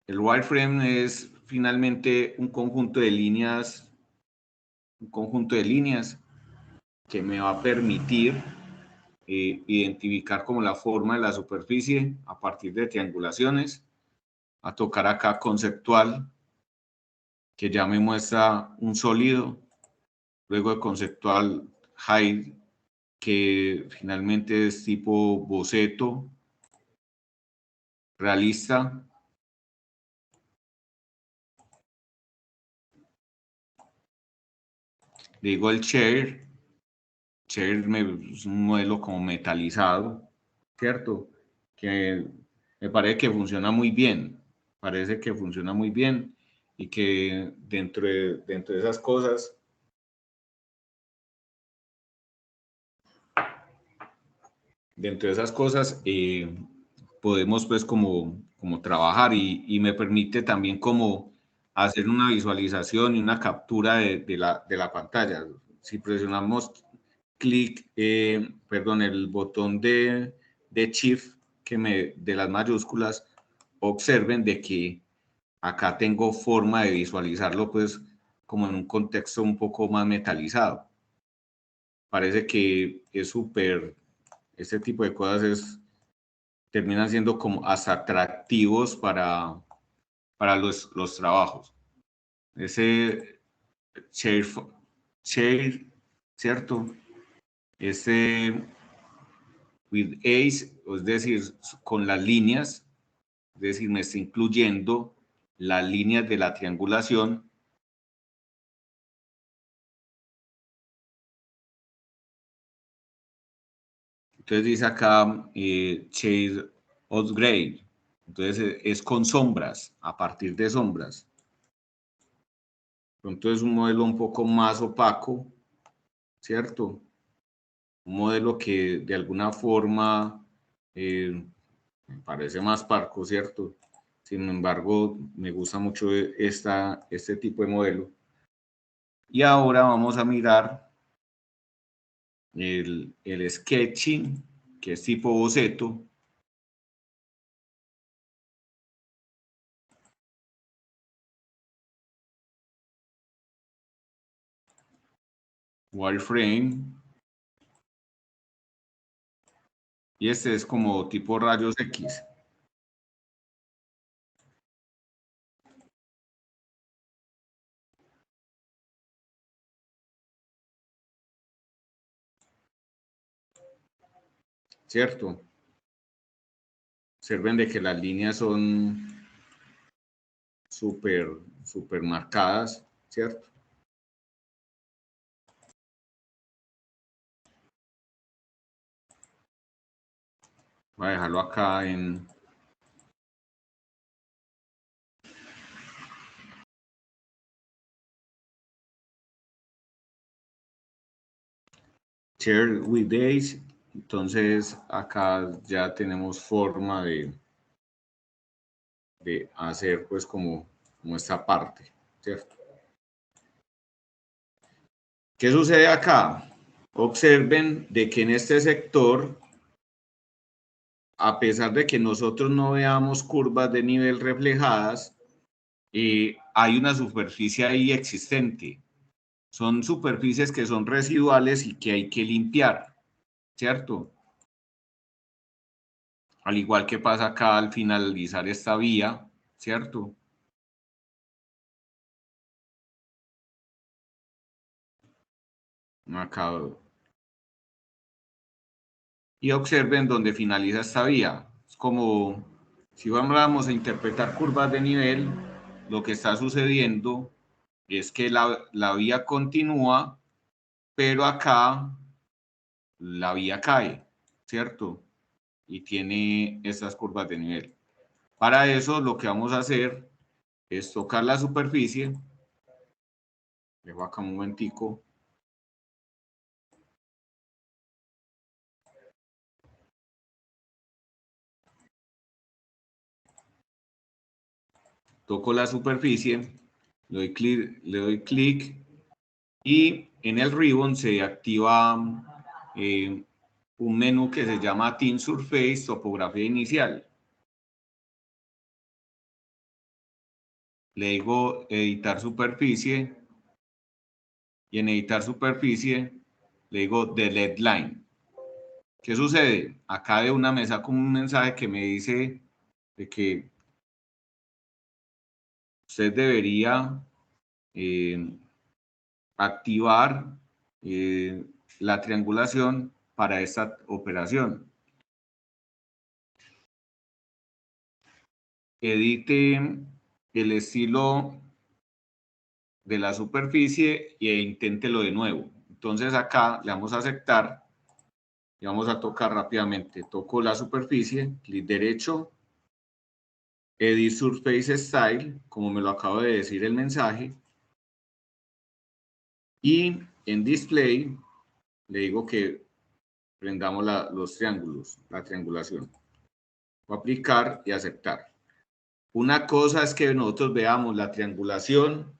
El wireframe es finalmente un conjunto de líneas que me va a permitir identificar como la forma de la superficie a partir de triangulaciones. A tocar acá conceptual, que ya me muestra un sólido. Luego de conceptual hide, que finalmente es tipo boceto realista. Digo el share es un modelo como metalizado, ¿cierto? Que me parece que funciona muy bien, y que dentro de esas cosas podemos pues como trabajar y me permite también como hacer una visualización y una captura de la pantalla. Si presionamos clic, el botón de Shift de las mayúsculas, observen de que acá tengo forma de visualizarlo pues como en un contexto un poco más metalizado. Parece que es súper, este tipo de cosas terminan siendo como hasta atractivos para los trabajos. Ese share, ¿cierto? Ese with Ace, es decir, con las líneas, es decir, me está incluyendo las líneas de la triangulación. Entonces dice acá shade of gray. Entonces es con sombras, a partir de sombras. Entonces es un modelo un poco más opaco, ¿cierto? Un modelo que de alguna forma me parece más parco, ¿cierto? Sin embargo, me gusta mucho este tipo de modelo. Y ahora vamos a mirar el sketching, que es tipo boceto. Wireframe. Y este es como tipo rayos X. ¿Cierto? Observen de que las líneas son súper marcadas, ¿cierto? Voy a dejarlo acá en... Share with Days. Entonces acá ya tenemos forma de hacer pues como esta parte, ¿cierto? ¿Qué sucede acá? Observen de que en este sector, a pesar de que nosotros no veamos curvas de nivel reflejadas, hay una superficie ahí existente. Son superficies que son residuales y que hay que limpiar, ¿cierto? Al igual que pasa acá al finalizar esta vía, ¿cierto? Acá. Y observen dónde finaliza esta vía. Es como si vamos a interpretar curvas de nivel, lo que está sucediendo es que la vía continúa, pero acá la vía cae, ¿cierto? Y tiene estas curvas de nivel. Para eso lo que vamos a hacer es tocar la superficie. Dejo acá un momentico. Toco la superficie, le doy clic y en el ribbon se activa un menú que se llama Thin Surface, topografía inicial. Le digo editar superficie y en editar superficie le digo delete line. ¿Qué sucede? Acá de una me saca un mensaje que me dice de que usted debería activar la triangulación para esta operación. Edite el estilo de la superficie e inténtelo de nuevo. Entonces acá le vamos a aceptar y vamos a tocar rápidamente. Toco la superficie, clic derecho, Edit Surface Style, como me lo acabo de decir el mensaje. Y en Display le digo que prendamos los triángulos, la triangulación. Voy a aplicar y aceptar. Una cosa es que nosotros veamos la triangulación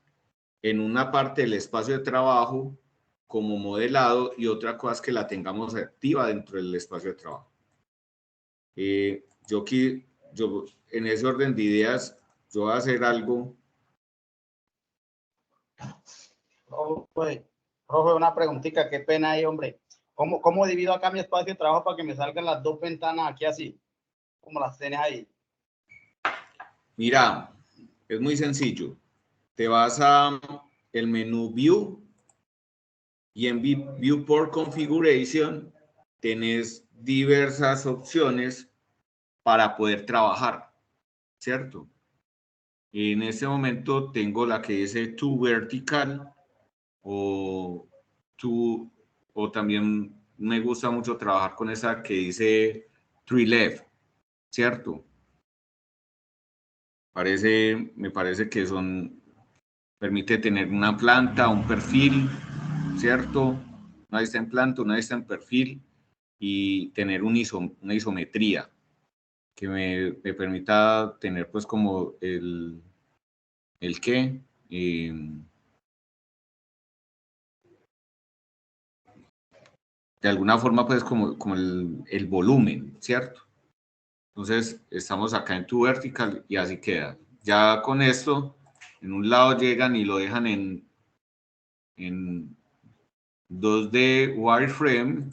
en una parte del espacio de trabajo como modelado y otra cosa es que la tengamos activa dentro del espacio de trabajo. Yo en ese orden de ideas, yo voy a hacer algo. Profe, una preguntita, qué pena ahí, hombre. ¿Cómo divido acá mi espacio de trabajo para que me salgan las dos ventanas aquí así? Como las tienes ahí. Mira, es muy sencillo. Te vas a el menú View y en Viewport Configuration tenés diversas opciones para poder trabajar, ¿cierto? En este momento tengo la que dice to vertical o también me gusta mucho trabajar con esa que dice tree left, ¿cierto? Me parece que permite tener una planta, un perfil, ¿cierto? Una vista en planta, una vista en perfil y tener una isometría que me permita tener pues como el qué, de alguna forma pues como el volumen, ¿cierto? Entonces estamos acá en tu vertical y así queda. Ya con esto, en un lado llegan y lo dejan en 2D wireframe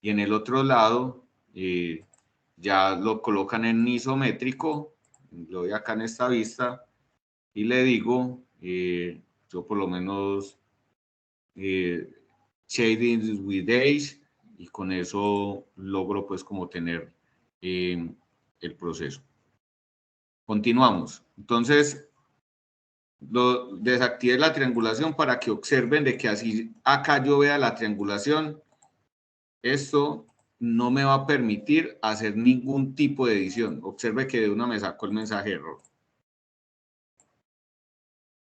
y en el otro lado ya lo colocan en isométrico. Lo doy acá en esta vista y le digo, yo por lo menos shading with age y con eso logro pues como tener el proceso. Continuamos. Entonces, desactivé la triangulación para que observen de que así acá yo vea la triangulación. Esto no me va a permitir hacer ningún tipo de edición. Observe que de una me sacó el mensaje de error.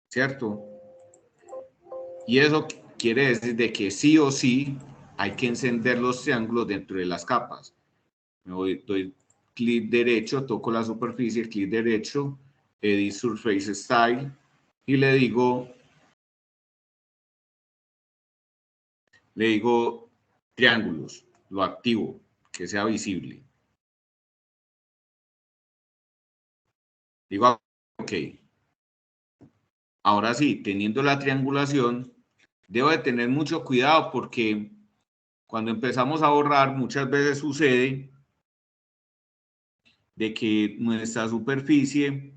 ¿Cierto? Y eso quiere decir de que sí o sí hay que encender los triángulos dentro de las capas. Doy clic derecho, toco la superficie, clic derecho, Edit Surface Style y le digo triángulos, lo activo, que sea visible. Digo, ok. Ahora sí, teniendo la triangulación, debo de tener mucho cuidado porque cuando empezamos a borrar, muchas veces sucede de que nuestra superficie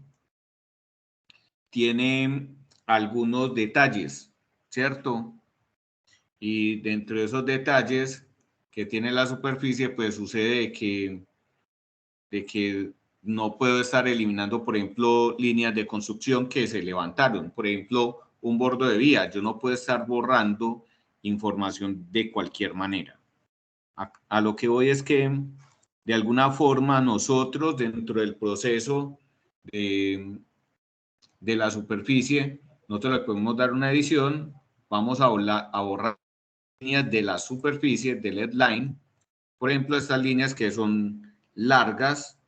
tiene algunos detalles, ¿cierto? Y dentro de esos detalles que tiene la superficie, pues sucede de que no puedo estar eliminando, por ejemplo, líneas de construcción que se levantaron. Por ejemplo, un bordo de vía. Yo no puedo estar borrando información de cualquier manera. A lo que voy es que, de alguna forma, nosotros dentro del proceso de la superficie, nosotros le podemos dar una edición, vamos a borrar líneas de la superficie, del headline, por ejemplo, estas líneas que son largas,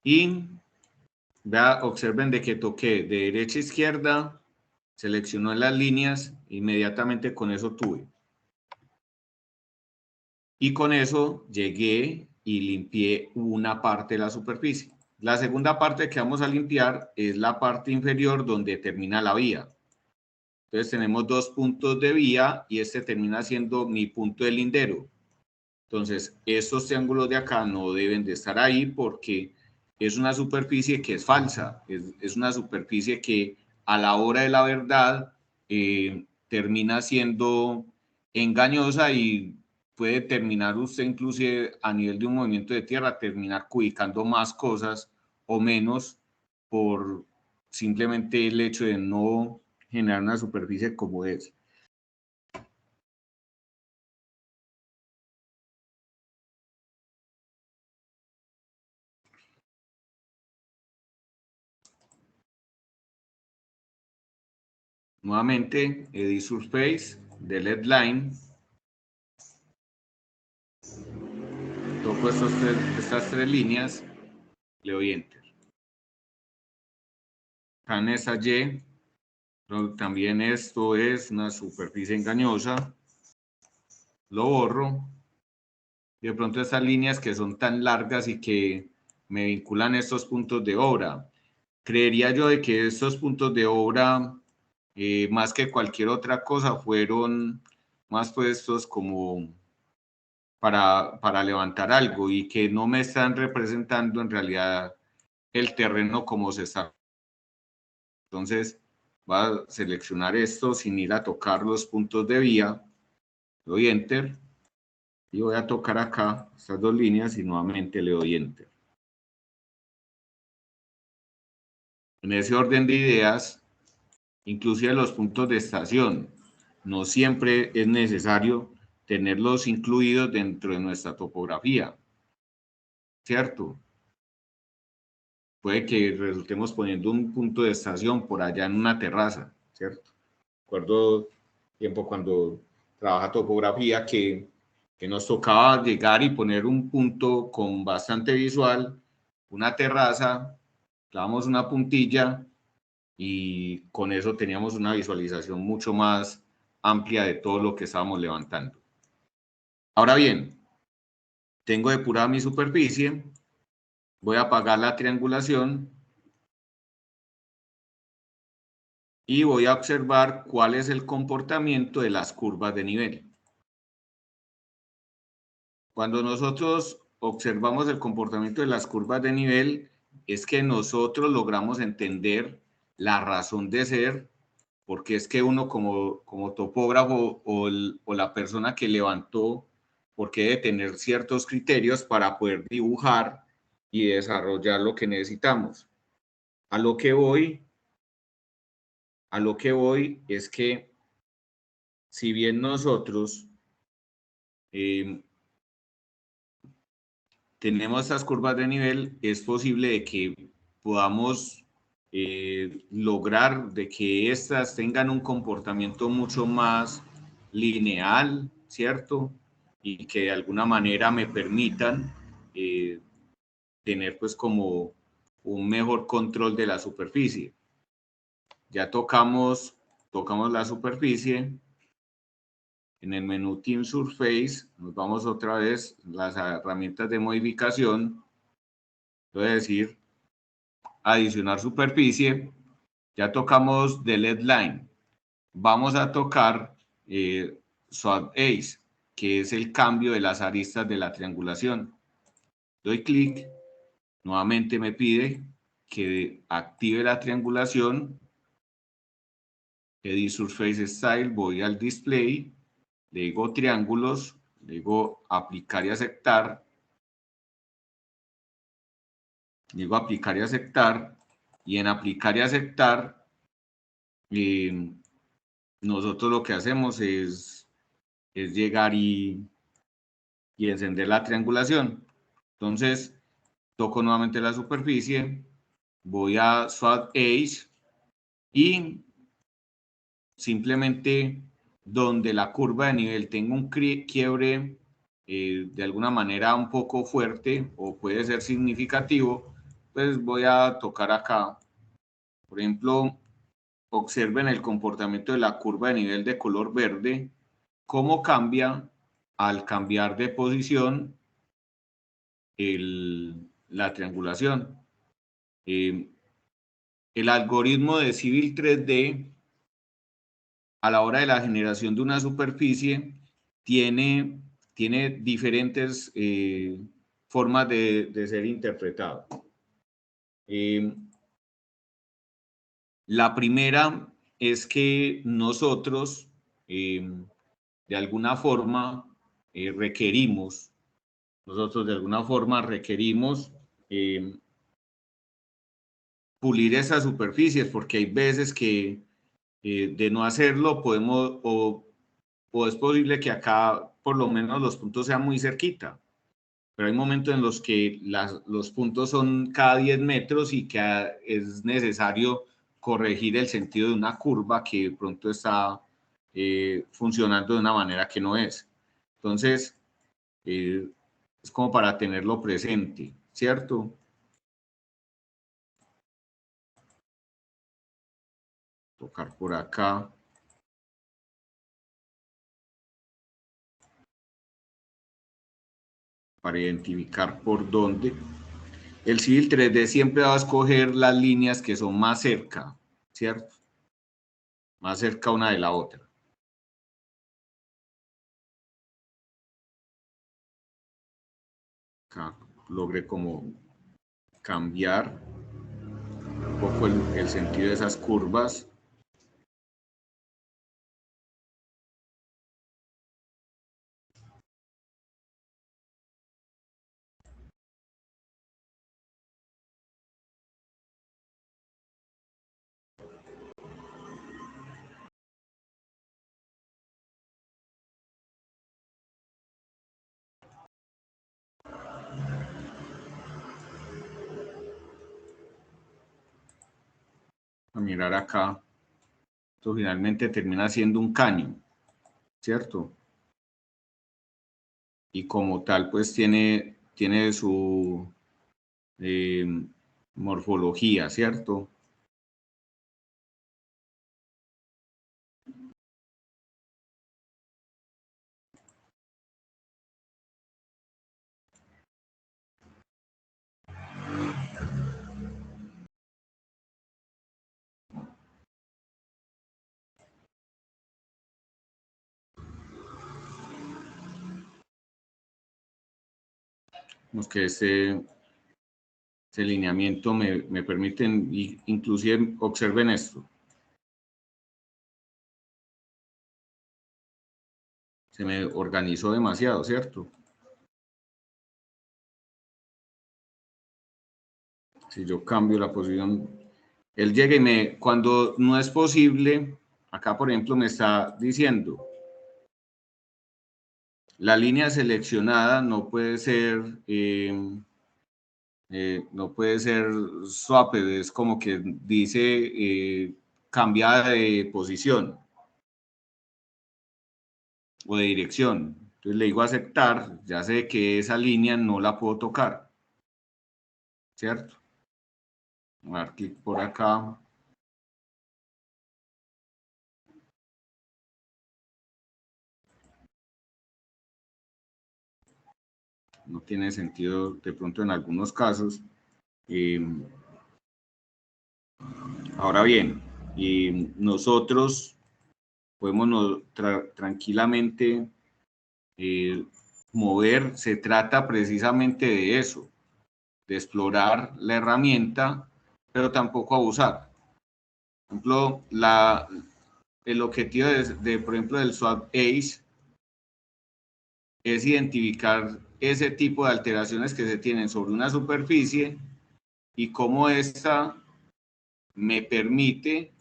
y observen de que toqué de derecha a izquierda, seleccionó las líneas, inmediatamente con eso tuve. Y con eso llegué y limpié una parte de la superficie. La segunda parte que vamos a limpiar es la parte inferior donde termina la vía. Entonces tenemos dos puntos de vía y este termina siendo mi punto de lindero. Entonces estos triángulos de acá no deben de estar ahí porque es una superficie que es falsa. Es una superficie que a la hora de la verdad termina siendo engañosa y puede terminar usted inclusive a nivel de un movimiento de tierra, terminar cubicando más cosas o menos por simplemente el hecho de no generar una superficie como es. Nuevamente, Edit Surface, Delete Line. Toco estas tres líneas, le doy Enter. Acá en esa Y, también esto es una superficie engañosa. Lo borro. Y de pronto estas líneas que son tan largas y que me vinculan estos puntos de obra. Creería yo de que estos puntos de obra, más que cualquier otra cosa, fueron más puestos como para levantar algo y que no me están representando en realidad el terreno como se está. Entonces, voy a seleccionar esto sin ir a tocar los puntos de vía. Le doy Enter y voy a tocar acá estas dos líneas y nuevamente le doy Enter. En ese orden de ideas, inclusive los puntos de estación, no siempre es necesario tenerlos incluidos dentro de nuestra topografía, ¿cierto? Puede que resultemos poniendo un punto de estación por allá en una terraza, ¿cierto? Recuerdo tiempo cuando trabaja topografía que nos tocaba llegar y poner un punto con bastante visual, una terraza, clavamos una puntilla y con eso teníamos una visualización mucho más amplia de todo lo que estábamos levantando. Ahora bien, tengo depurada mi superficie, voy a apagar la triangulación y voy a observar cuál es el comportamiento de las curvas de nivel. Cuando nosotros observamos el comportamiento de las curvas de nivel, es que nosotros logramos entender la razón de ser, porque es que uno como topógrafo o la persona que levantó, porque debe tener ciertos criterios para poder dibujar y desarrollar lo que necesitamos. A lo que voy es que si bien nosotros tenemos estas curvas de nivel, es posible de que podamos lograr de que estas tengan un comportamiento mucho más lineal, ¿cierto? Y que de alguna manera me permitan tener pues como un mejor control de la superficie. Ya tocamos la superficie. En el menú Team Surface nos vamos otra vez las herramientas de modificación. Voy a decir adicionar superficie. Ya tocamos Delete Line. Vamos a tocar Swap Ace, que es el cambio de las aristas de la triangulación. Doy clic. Nuevamente me pide que active la triangulación. Edit Surface Style. Voy al display. Le digo triángulos. Le digo aplicar y aceptar. Digo aplicar y aceptar. Y en aplicar y aceptar, nosotros lo que hacemos es llegar y encender la triangulación. Entonces, toco nuevamente la superficie, voy a Swap Edge y simplemente donde la curva de nivel tenga un quiebre de alguna manera un poco fuerte o puede ser significativo, pues voy a tocar acá. Por ejemplo, observen el comportamiento de la curva de nivel de color verde, cómo cambia al cambiar de posición la triangulación. El algoritmo de Civil 3D a la hora de la generación de una superficie tiene diferentes formas de ser interpretado. La primera es que nosotros de alguna forma requerimos pulir esas superficies, porque hay veces que de no hacerlo podemos o es posible que acá por lo menos los puntos sean muy cerquita, pero hay momentos en los que los puntos son cada 10 metros y que es necesario corregir el sentido de una curva que de pronto está funcionando de una manera que no es. Entonces, es como para tenerlo presente, ¿cierto? Tocar por acá. Para identificar por dónde. El Civil 3D siempre va a escoger las líneas que son más cerca, ¿cierto? Más cerca una de la otra. acá logré como cambiar un poco el sentido de esas curvas. A mirar acá, esto finalmente termina siendo un caño, ¿cierto? Y como tal, pues tiene su morfología, ¿cierto? Vemos que este lineamiento me permite, inclusive observen esto. Se me organizó demasiado, ¿cierto? Si yo cambio la posición, él llega y cuando no es posible, acá por ejemplo me está diciendo, la línea seleccionada no puede ser, no puede ser swapped, es como que dice cambiada de posición o de dirección. Entonces le digo aceptar, ya sé que esa línea no la puedo tocar, ¿cierto? Voy a dar clic por acá. No tiene sentido de pronto en algunos casos. Ahora bien, nosotros podemos tranquilamente mover, se trata precisamente de eso, de explorar la herramienta, pero tampoco abusar. Por ejemplo, el objetivo por ejemplo, del Swap ACE es identificar ese tipo de alteraciones que se tienen sobre una superficie y cómo esta me permite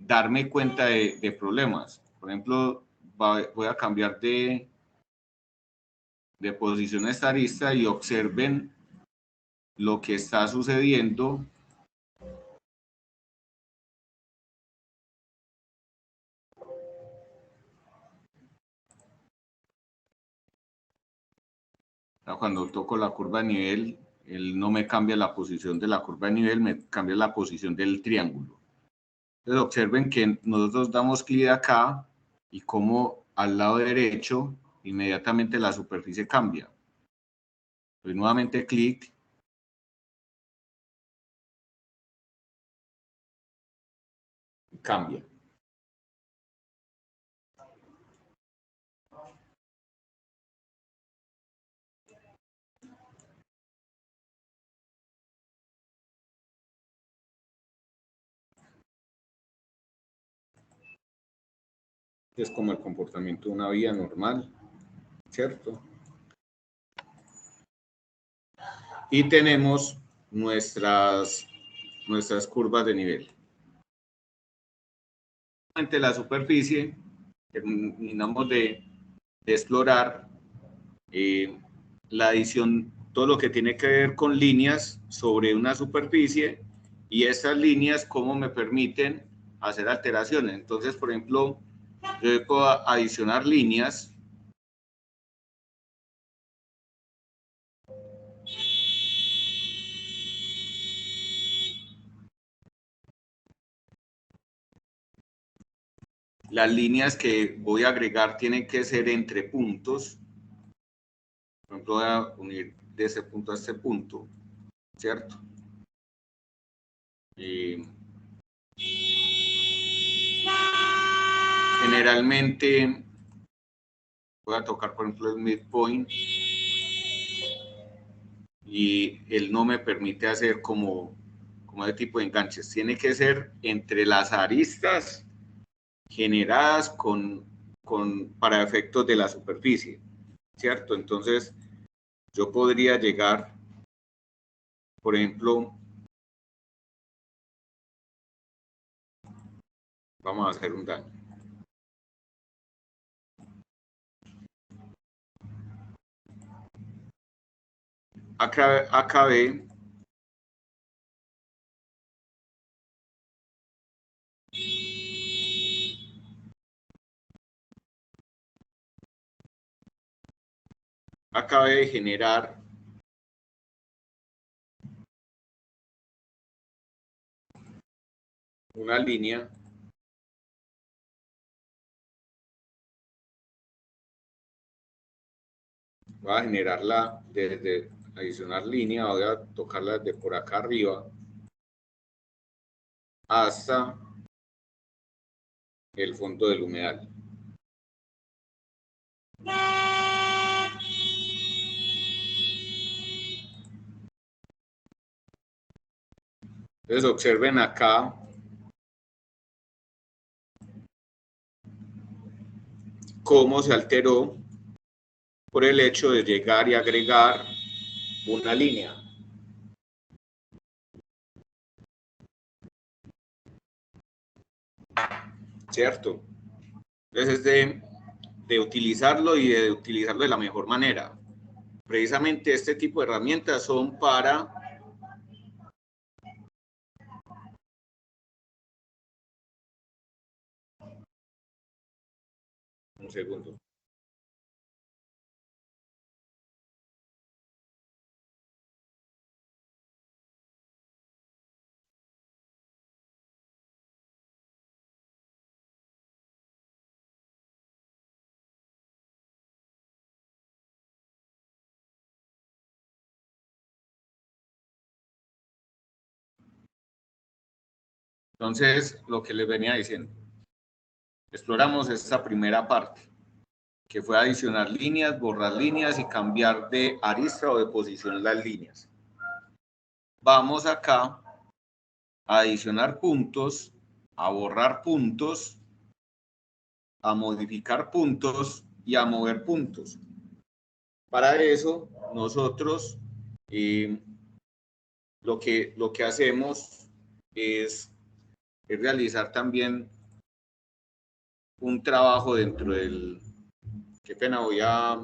darme cuenta de problemas. Por ejemplo, voy a cambiar de posición esta arista y observen lo que está sucediendo. Cuando toco la curva de nivel, él no me cambia la posición de la curva de nivel, me cambia la posición del triángulo. Entonces observen que nosotros damos clic acá y como al lado derecho inmediatamente la superficie cambia. Doy nuevamente clic. Cambia. Es como el comportamiento de una vía normal, ¿cierto? Y tenemos nuestras curvas de nivel. Ante la superficie, terminamos de explorar la adición, todo lo que tiene que ver con líneas sobre una superficie y estas líneas cómo me permiten hacer alteraciones. Entonces, por ejemplo, yo puedo adicionar líneas. Las líneas que voy a agregar tienen que ser entre puntos. Por ejemplo, voy a unir de ese punto a este punto, ¿cierto? Generalmente voy a tocar, por ejemplo, el midpoint. y él no me permite hacer como ese tipo de enganches. Tiene que ser entre las aristas generadas para efectos de la superficie, ¿cierto? Entonces, yo podría llegar, por ejemplo, vamos a hacer un daño. Acabé de generar una línea voy a generarla desde adicionar línea, voy a tocarla desde por acá arriba hasta el fondo del humedal. Entonces observen acá cómo se alteró por el hecho de llegar y agregar una línea. ¿Cierto? Entonces es de utilizarlo y de utilizarlo de la mejor manera. Precisamente este tipo de herramientas son para un segundo. Entonces, lo que les venía diciendo, exploramos esta primera parte, que fue adicionar líneas, borrar líneas y cambiar de arista o de posición las líneas. Vamos acá a adicionar puntos, a borrar puntos, a modificar puntos y a mover puntos. Para eso, nosotros lo que hacemos es realizar también un trabajo dentro del... Qué pena, voy a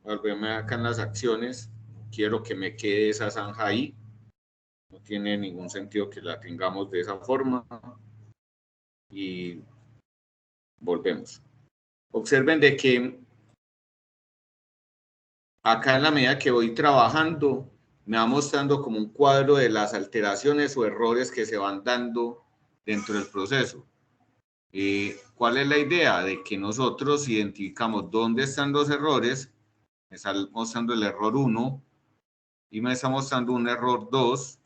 volverme acá en las acciones. Quiero que me quede esa zanja ahí. No tiene ningún sentido que la tengamos de esa forma. Y volvemos. Observen de que acá en la medida que voy trabajando, me va mostrando como un cuadro de las alteraciones o errores que se van dando dentro del proceso. ¿Cuál es la idea? De que nosotros identificamos dónde están los errores. Me está mostrando el error 1 y me está mostrando un error 2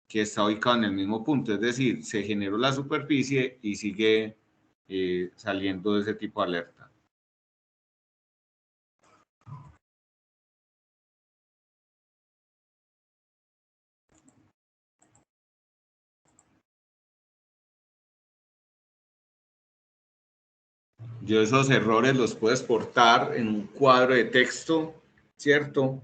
que está ubicado en el mismo punto. Es decir, se generó la superficie y sigue saliendo de ese tipo de alerta. Yo esos errores los puedo exportar en un cuadro de texto, ¿cierto?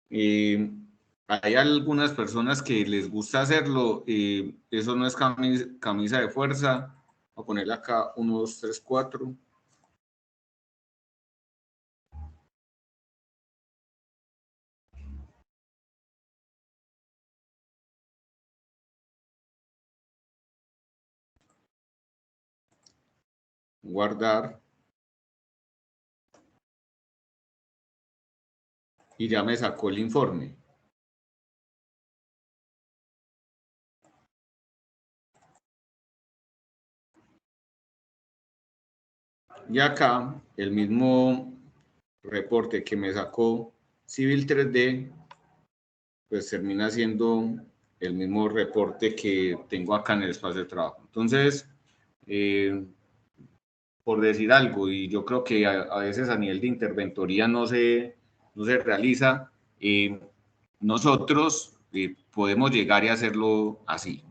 Hay algunas personas que les gusta hacerlo, eso no es camisa de fuerza. Voy a ponerle acá 1, 2, 3, 4. Guardar. Y ya me sacó el informe. Y acá el mismo reporte que me sacó Civil 3D, pues termina siendo el mismo reporte que tengo acá en el espacio de trabajo. Entonces, por decir algo, y yo creo que a veces a nivel de interventoría no se no se realiza, nosotros podemos llegar y hacerlo así.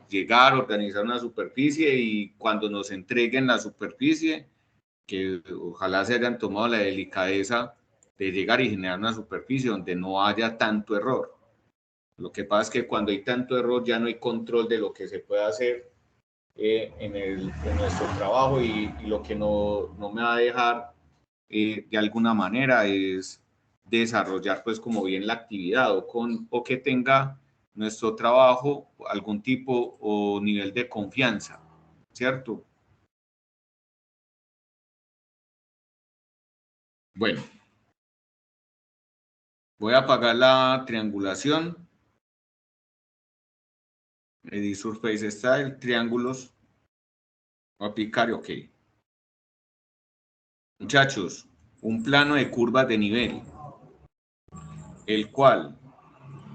Llegar, organizar una superficie y cuando nos entreguen la superficie, que ojalá se hayan tomado la delicadeza de llegar y generar una superficie donde no haya tanto error. Lo que pasa es que cuando hay tanto error ya no hay control de lo que se puede hacer en nuestro trabajo y lo que no me va a dejar de alguna manera es desarrollar pues como bien la actividad o que tenga nuestro trabajo algún tipo o nivel de confianza, ¿cierto? Bueno, voy a apagar la triangulación. Edit Surface Style, triángulos. Voy a picar y OK. Muchachos, un plano de curvas de nivel, el cual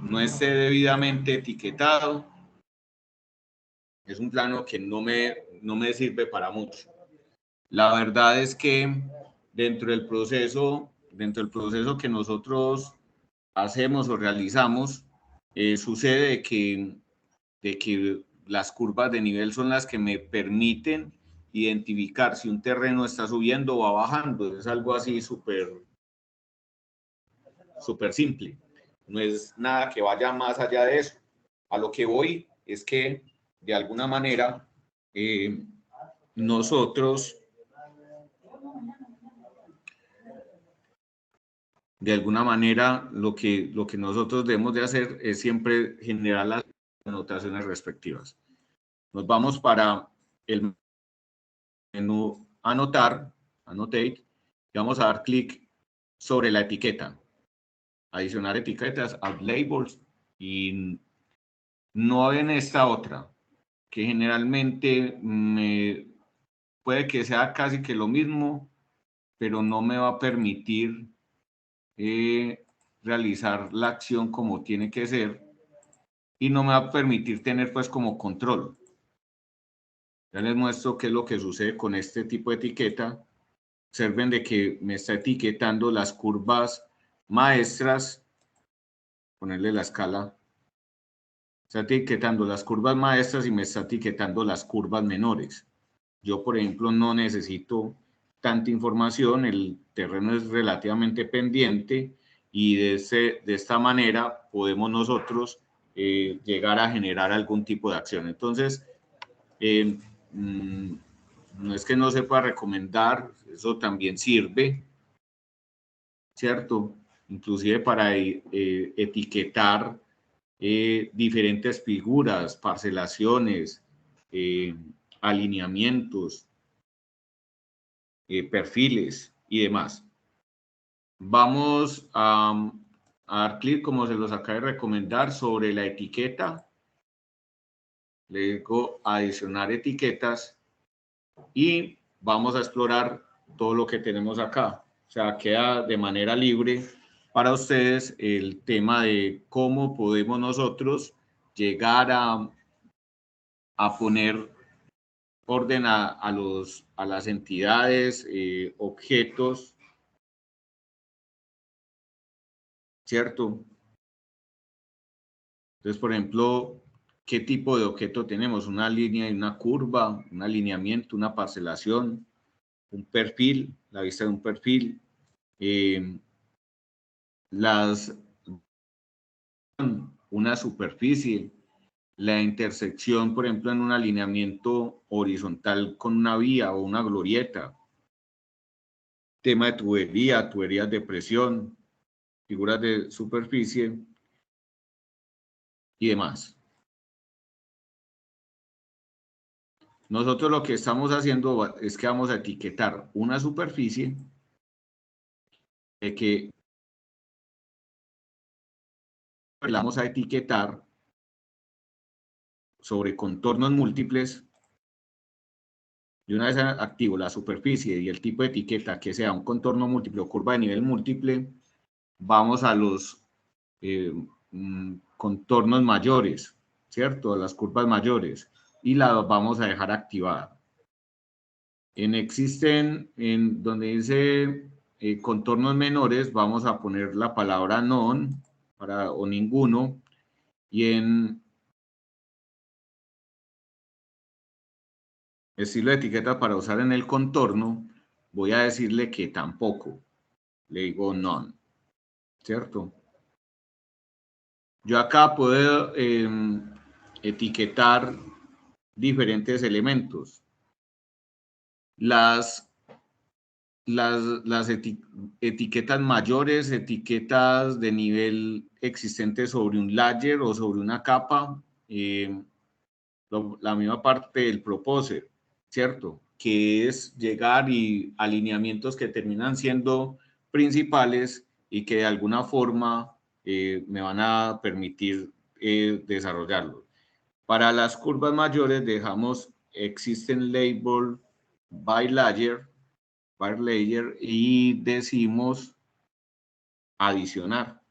no esté debidamente etiquetado, es un plano que no me sirve para mucho. La verdad es que dentro del proceso que nosotros hacemos o realizamos, sucede que las curvas de nivel son las que me permiten identificar si un terreno está subiendo o va bajando. Es algo así súper simple. No es nada que vaya más allá de eso. A lo que voy es que, de alguna manera, nosotros, lo que nosotros debemos de hacer es siempre generar las anotaciones respectivas. Nos vamos para el menú anotar, annotate, y vamos a dar clic sobre la etiqueta. Adicionar etiquetas, add labels, y no en esta otra, que generalmente puede que sea casi que lo mismo, pero no me va a permitir realizar la acción como tiene que ser y no me va a permitir tener pues como control. Ya les muestro qué es lo que sucede con este tipo de etiqueta. Observen de que me está etiquetando las curvas maestras, ponerle la escala, está etiquetando las curvas maestras y me está etiquetando las curvas menores. Yo, por ejemplo, no necesito tanta información, el terreno es relativamente pendiente y de esta manera podemos nosotros llegar a generar algún tipo de acción. Entonces, no es que no se pueda recomendar, eso también sirve, ¿cierto? Inclusive para etiquetar diferentes figuras, parcelaciones, alineamientos, perfiles y demás. Vamos a dar clic, como se los acabo de recomendar, sobre la etiqueta. Le digo adicionar etiquetas y vamos a explorar todo lo que tenemos acá. O sea, queda de manera libre para ustedes el tema de cómo podemos nosotros llegar a poner orden a las entidades, objetos, ¿cierto? Entonces, por ejemplo, ¿qué tipo de objeto tenemos? Una línea y una curva, un alineamiento, una parcelación, un perfil, la vista de un perfil, una superficie, la intersección, por ejemplo, en un alineamiento horizontal con una vía o una glorieta, tema de tuberías de presión, figuras de superficie y demás. Nosotros lo que estamos haciendo es que vamos a etiquetar una superficie que la vamos a etiquetar sobre contornos múltiples. Y una vez activo la superficie y el tipo de etiqueta que sea un contorno múltiple o curva de nivel múltiple, vamos a los contornos mayores, ¿cierto? A las curvas mayores y las vamos a dejar activadas. Existen, en donde dice contornos menores vamos a poner la palabra none o ninguno, y en estilo de etiqueta para usar en el contorno voy a decirle que tampoco, le digo none, ¿cierto? Yo acá puedo etiquetar diferentes elementos. Las etiquetas mayores, etiquetas de nivel existente sobre un layer o sobre una capa, la misma parte del proposer, ¿cierto? Que es llegar y alineamientos que terminan siendo principales y que de alguna forma me van a permitir desarrollarlo. Para las curvas mayores dejamos existen label by layer y decimos adicionar.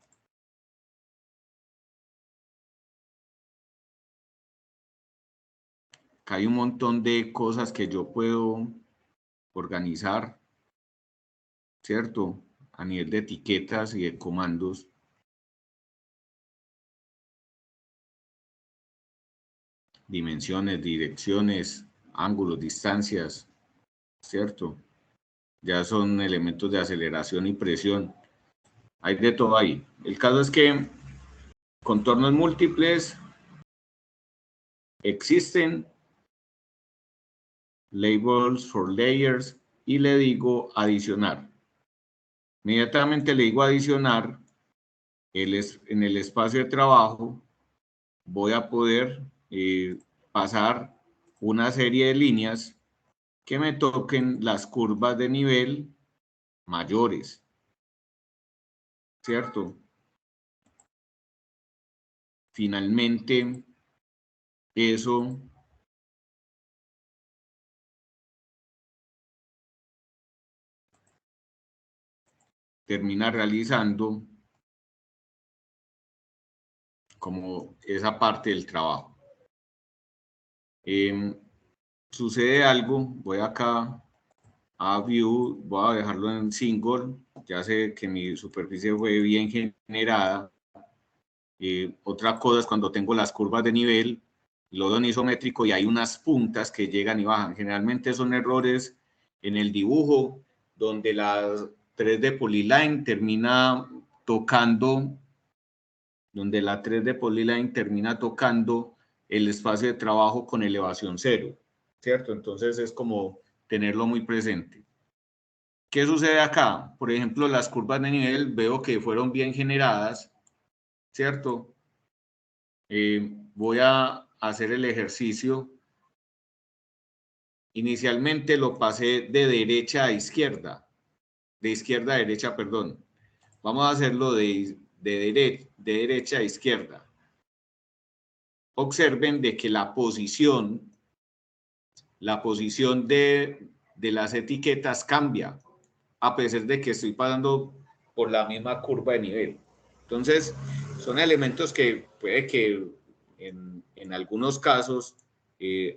Acá hay un montón de cosas que yo puedo organizar, ¿cierto? A nivel de etiquetas y de comandos. Dimensiones, direcciones, ángulos, distancias, ¿cierto? Ya son elementos de aceleración y presión. Hay de todo ahí. El caso es que contornos múltiples existen, labels for layers, y le digo adicionar. Inmediatamente le digo adicionar, en el espacio de trabajo voy a poder pasar una serie de líneas que me toquen las curvas de nivel mayores, ¿cierto? Finalmente, eso termina realizando como esa parte del trabajo. Sucede algo, voy acá a View, voy a dejarlo en single, ya sé que mi superficie fue bien generada. Otra cosa es cuando tengo las curvas de nivel, lo doy en isométrico y hay unas puntas que llegan y bajan. Generalmente son errores en el dibujo, donde la 3D Polyline termina tocando, el espacio de trabajo con elevación cero, ¿cierto? Entonces es como tenerlo muy presente. ¿Qué sucede acá? Por ejemplo, las curvas de nivel veo que fueron bien generadas, ¿cierto? Voy a hacer el ejercicio. Inicialmente lo pasé de derecha a izquierda, de izquierda a derecha, perdón. Vamos a hacerlo de derecha a izquierda. Observen de que la posición de las etiquetas cambia, a pesar de que estoy pasando por la misma curva de nivel. Entonces, son elementos que puede que en algunos casos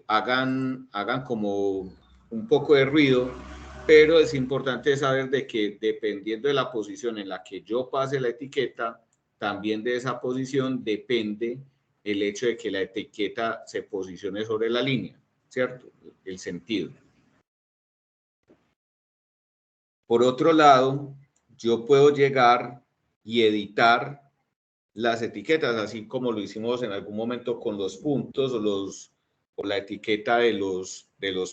hagan como un poco de ruido, pero es importante saber de que dependiendo de la posición en la que yo pase la etiqueta, también de esa posición depende el hecho de que la etiqueta se posicione sobre la línea, ¿cierto? El sentido. Por otro lado, yo puedo llegar y editar las etiquetas, así como lo hicimos en algún momento con los puntos o la etiqueta de los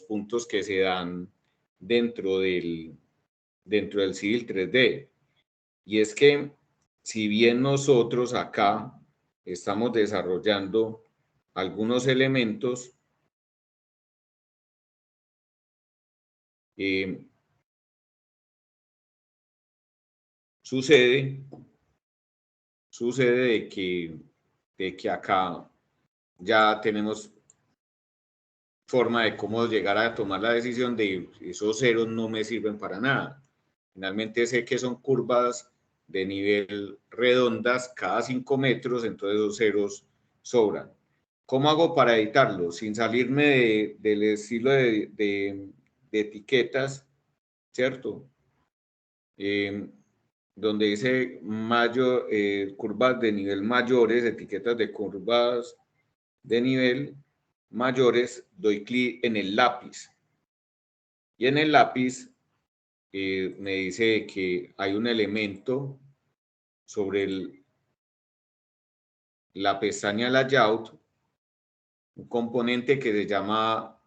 puntos que se dan dentro del Civil 3D. Y es que si bien nosotros acá estamos desarrollando algunos elementos, sucede de que acá ya tenemos forma de cómo llegar a tomar la decisión de esos ceros no me sirven para nada. Finalmente sé que son curvas de nivel redondas cada 5 metros, entonces esos ceros sobran. ¿Cómo hago para editarlo? Sin salirme del estilo de etiquetas, ¿cierto? donde dice mayor, curvas de nivel mayores, etiquetas de curvas de nivel mayores, doy clic en el lápiz. Y en el lápiz me dice que hay un elemento sobre la pestaña Layout, un componente que se llama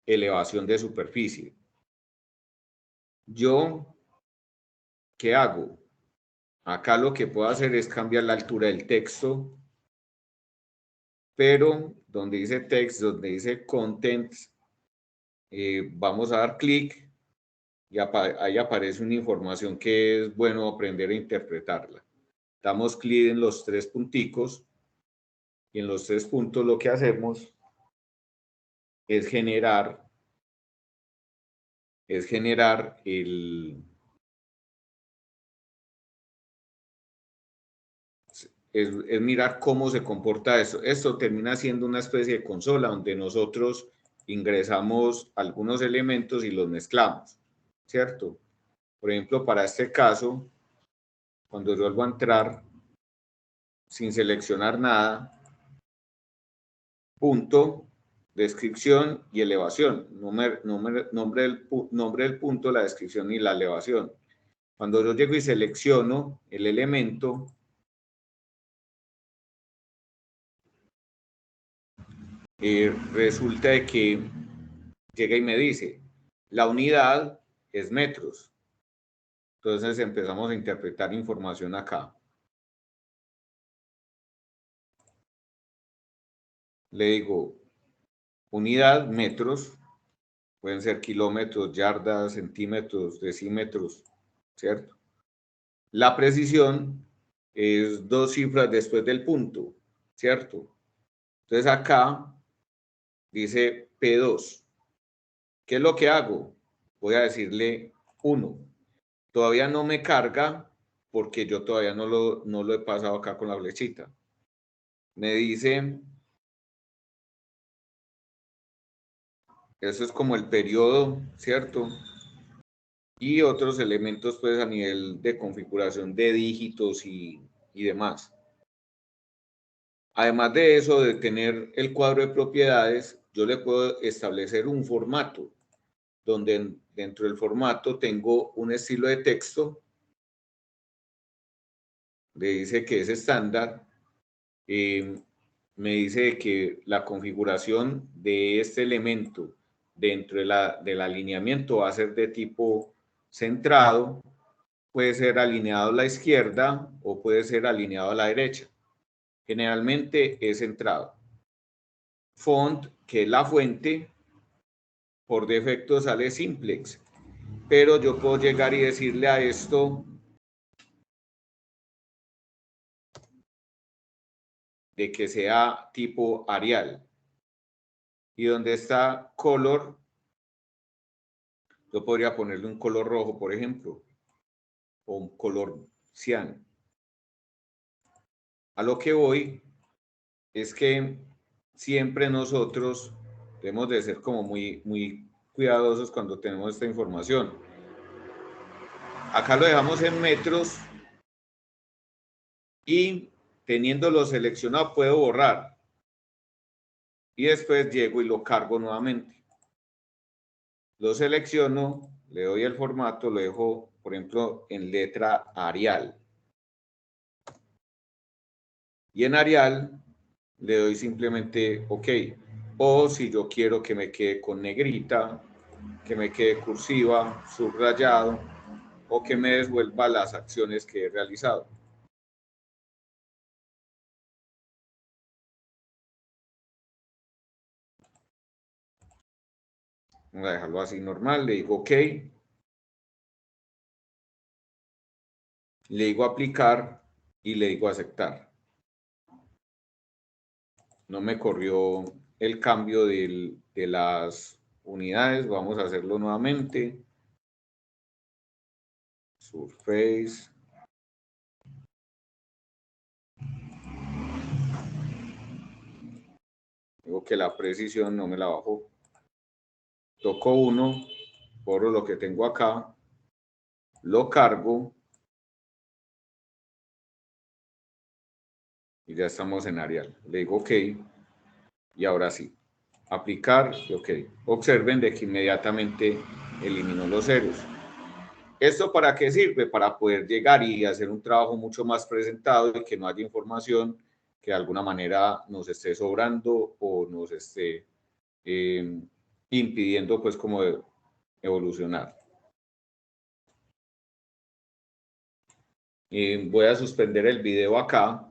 elevación de superficie. Yo, ¿qué hago? Acá lo que puedo hacer es cambiar la altura del texto, pero donde dice text, donde dice contents, vamos a dar clic y ahí aparece una información que es bueno aprender a interpretarla. Damos clic en los tres punticos y en los tres puntos lo que hacemos es generar es mirar cómo se comporta eso. Esto termina siendo una especie de consola donde nosotros ingresamos algunos elementos y los mezclamos, ¿cierto? Por ejemplo, para este caso, cuando yo vuelvo a entrar sin seleccionar nada, punto, descripción y elevación, nombre del punto, la descripción y la elevación. Cuando yo llego y selecciono el elemento, resulta de que llega y me dice, la unidad es metros. Entonces empezamos a interpretar información acá. Le digo, unidad, metros, pueden ser kilómetros, yardas, centímetros, decímetros, ¿cierto? La precisión es 2 cifras después del punto, ¿cierto? Entonces acá dice P2. ¿Qué es lo que hago? Voy a decirle 1. Todavía no me carga porque yo todavía no lo he pasado acá con la flechita. Me dice, eso es como el periodo, ¿cierto? Y otros elementos pues a nivel de configuración de dígitos y demás. Además de eso, de tener el cuadro de propiedades, yo le puedo establecer un formato, donde dentro del formato tengo un estilo de texto, le dice que es estándar, me dice que la configuración de este elemento dentro del alineamiento va a ser de tipo centrado, puede ser alineado a la izquierda o puede ser alineado a la derecha. Generalmente es centrado. Font, que es la fuente, por defecto sale simplex, pero yo puedo llegar y decirle a esto de que sea tipo Arial. Y donde está color, yo podría ponerle un color rojo, por ejemplo, o un color cian. A lo que voy es que siempre nosotros debemos de ser como muy cuidadosos cuando tenemos esta información. Acá lo dejamos en metros y teniéndolo seleccionado puedo borrar. Y después llego y lo cargo nuevamente. Lo selecciono, le doy el formato, lo dejo, por ejemplo, en letra Arial. Y en Arial le doy simplemente OK. O si yo quiero que me quede con negrita, que me quede cursiva, subrayado, o que me devuelva las acciones que he realizado. Vamos a dejarlo así normal, le digo OK. Le digo aplicar y le digo aceptar. No me corrió el cambio de las unidades. Vamos a hacerlo nuevamente. Surface. Digo que la precisión no me la bajó. Toco 1, borro lo que tengo acá lo cargo y ya estamos en Arial. Le digo OK y ahora sí, aplicar y OK. Observen de que inmediatamente eliminó los ceros. ¿Esto para qué sirve? Para poder llegar y hacer un trabajo mucho más presentado y que no haya información que de alguna manera nos esté sobrando o nos esté impidiendo pues como evolucionar. Voy a suspender el video acá.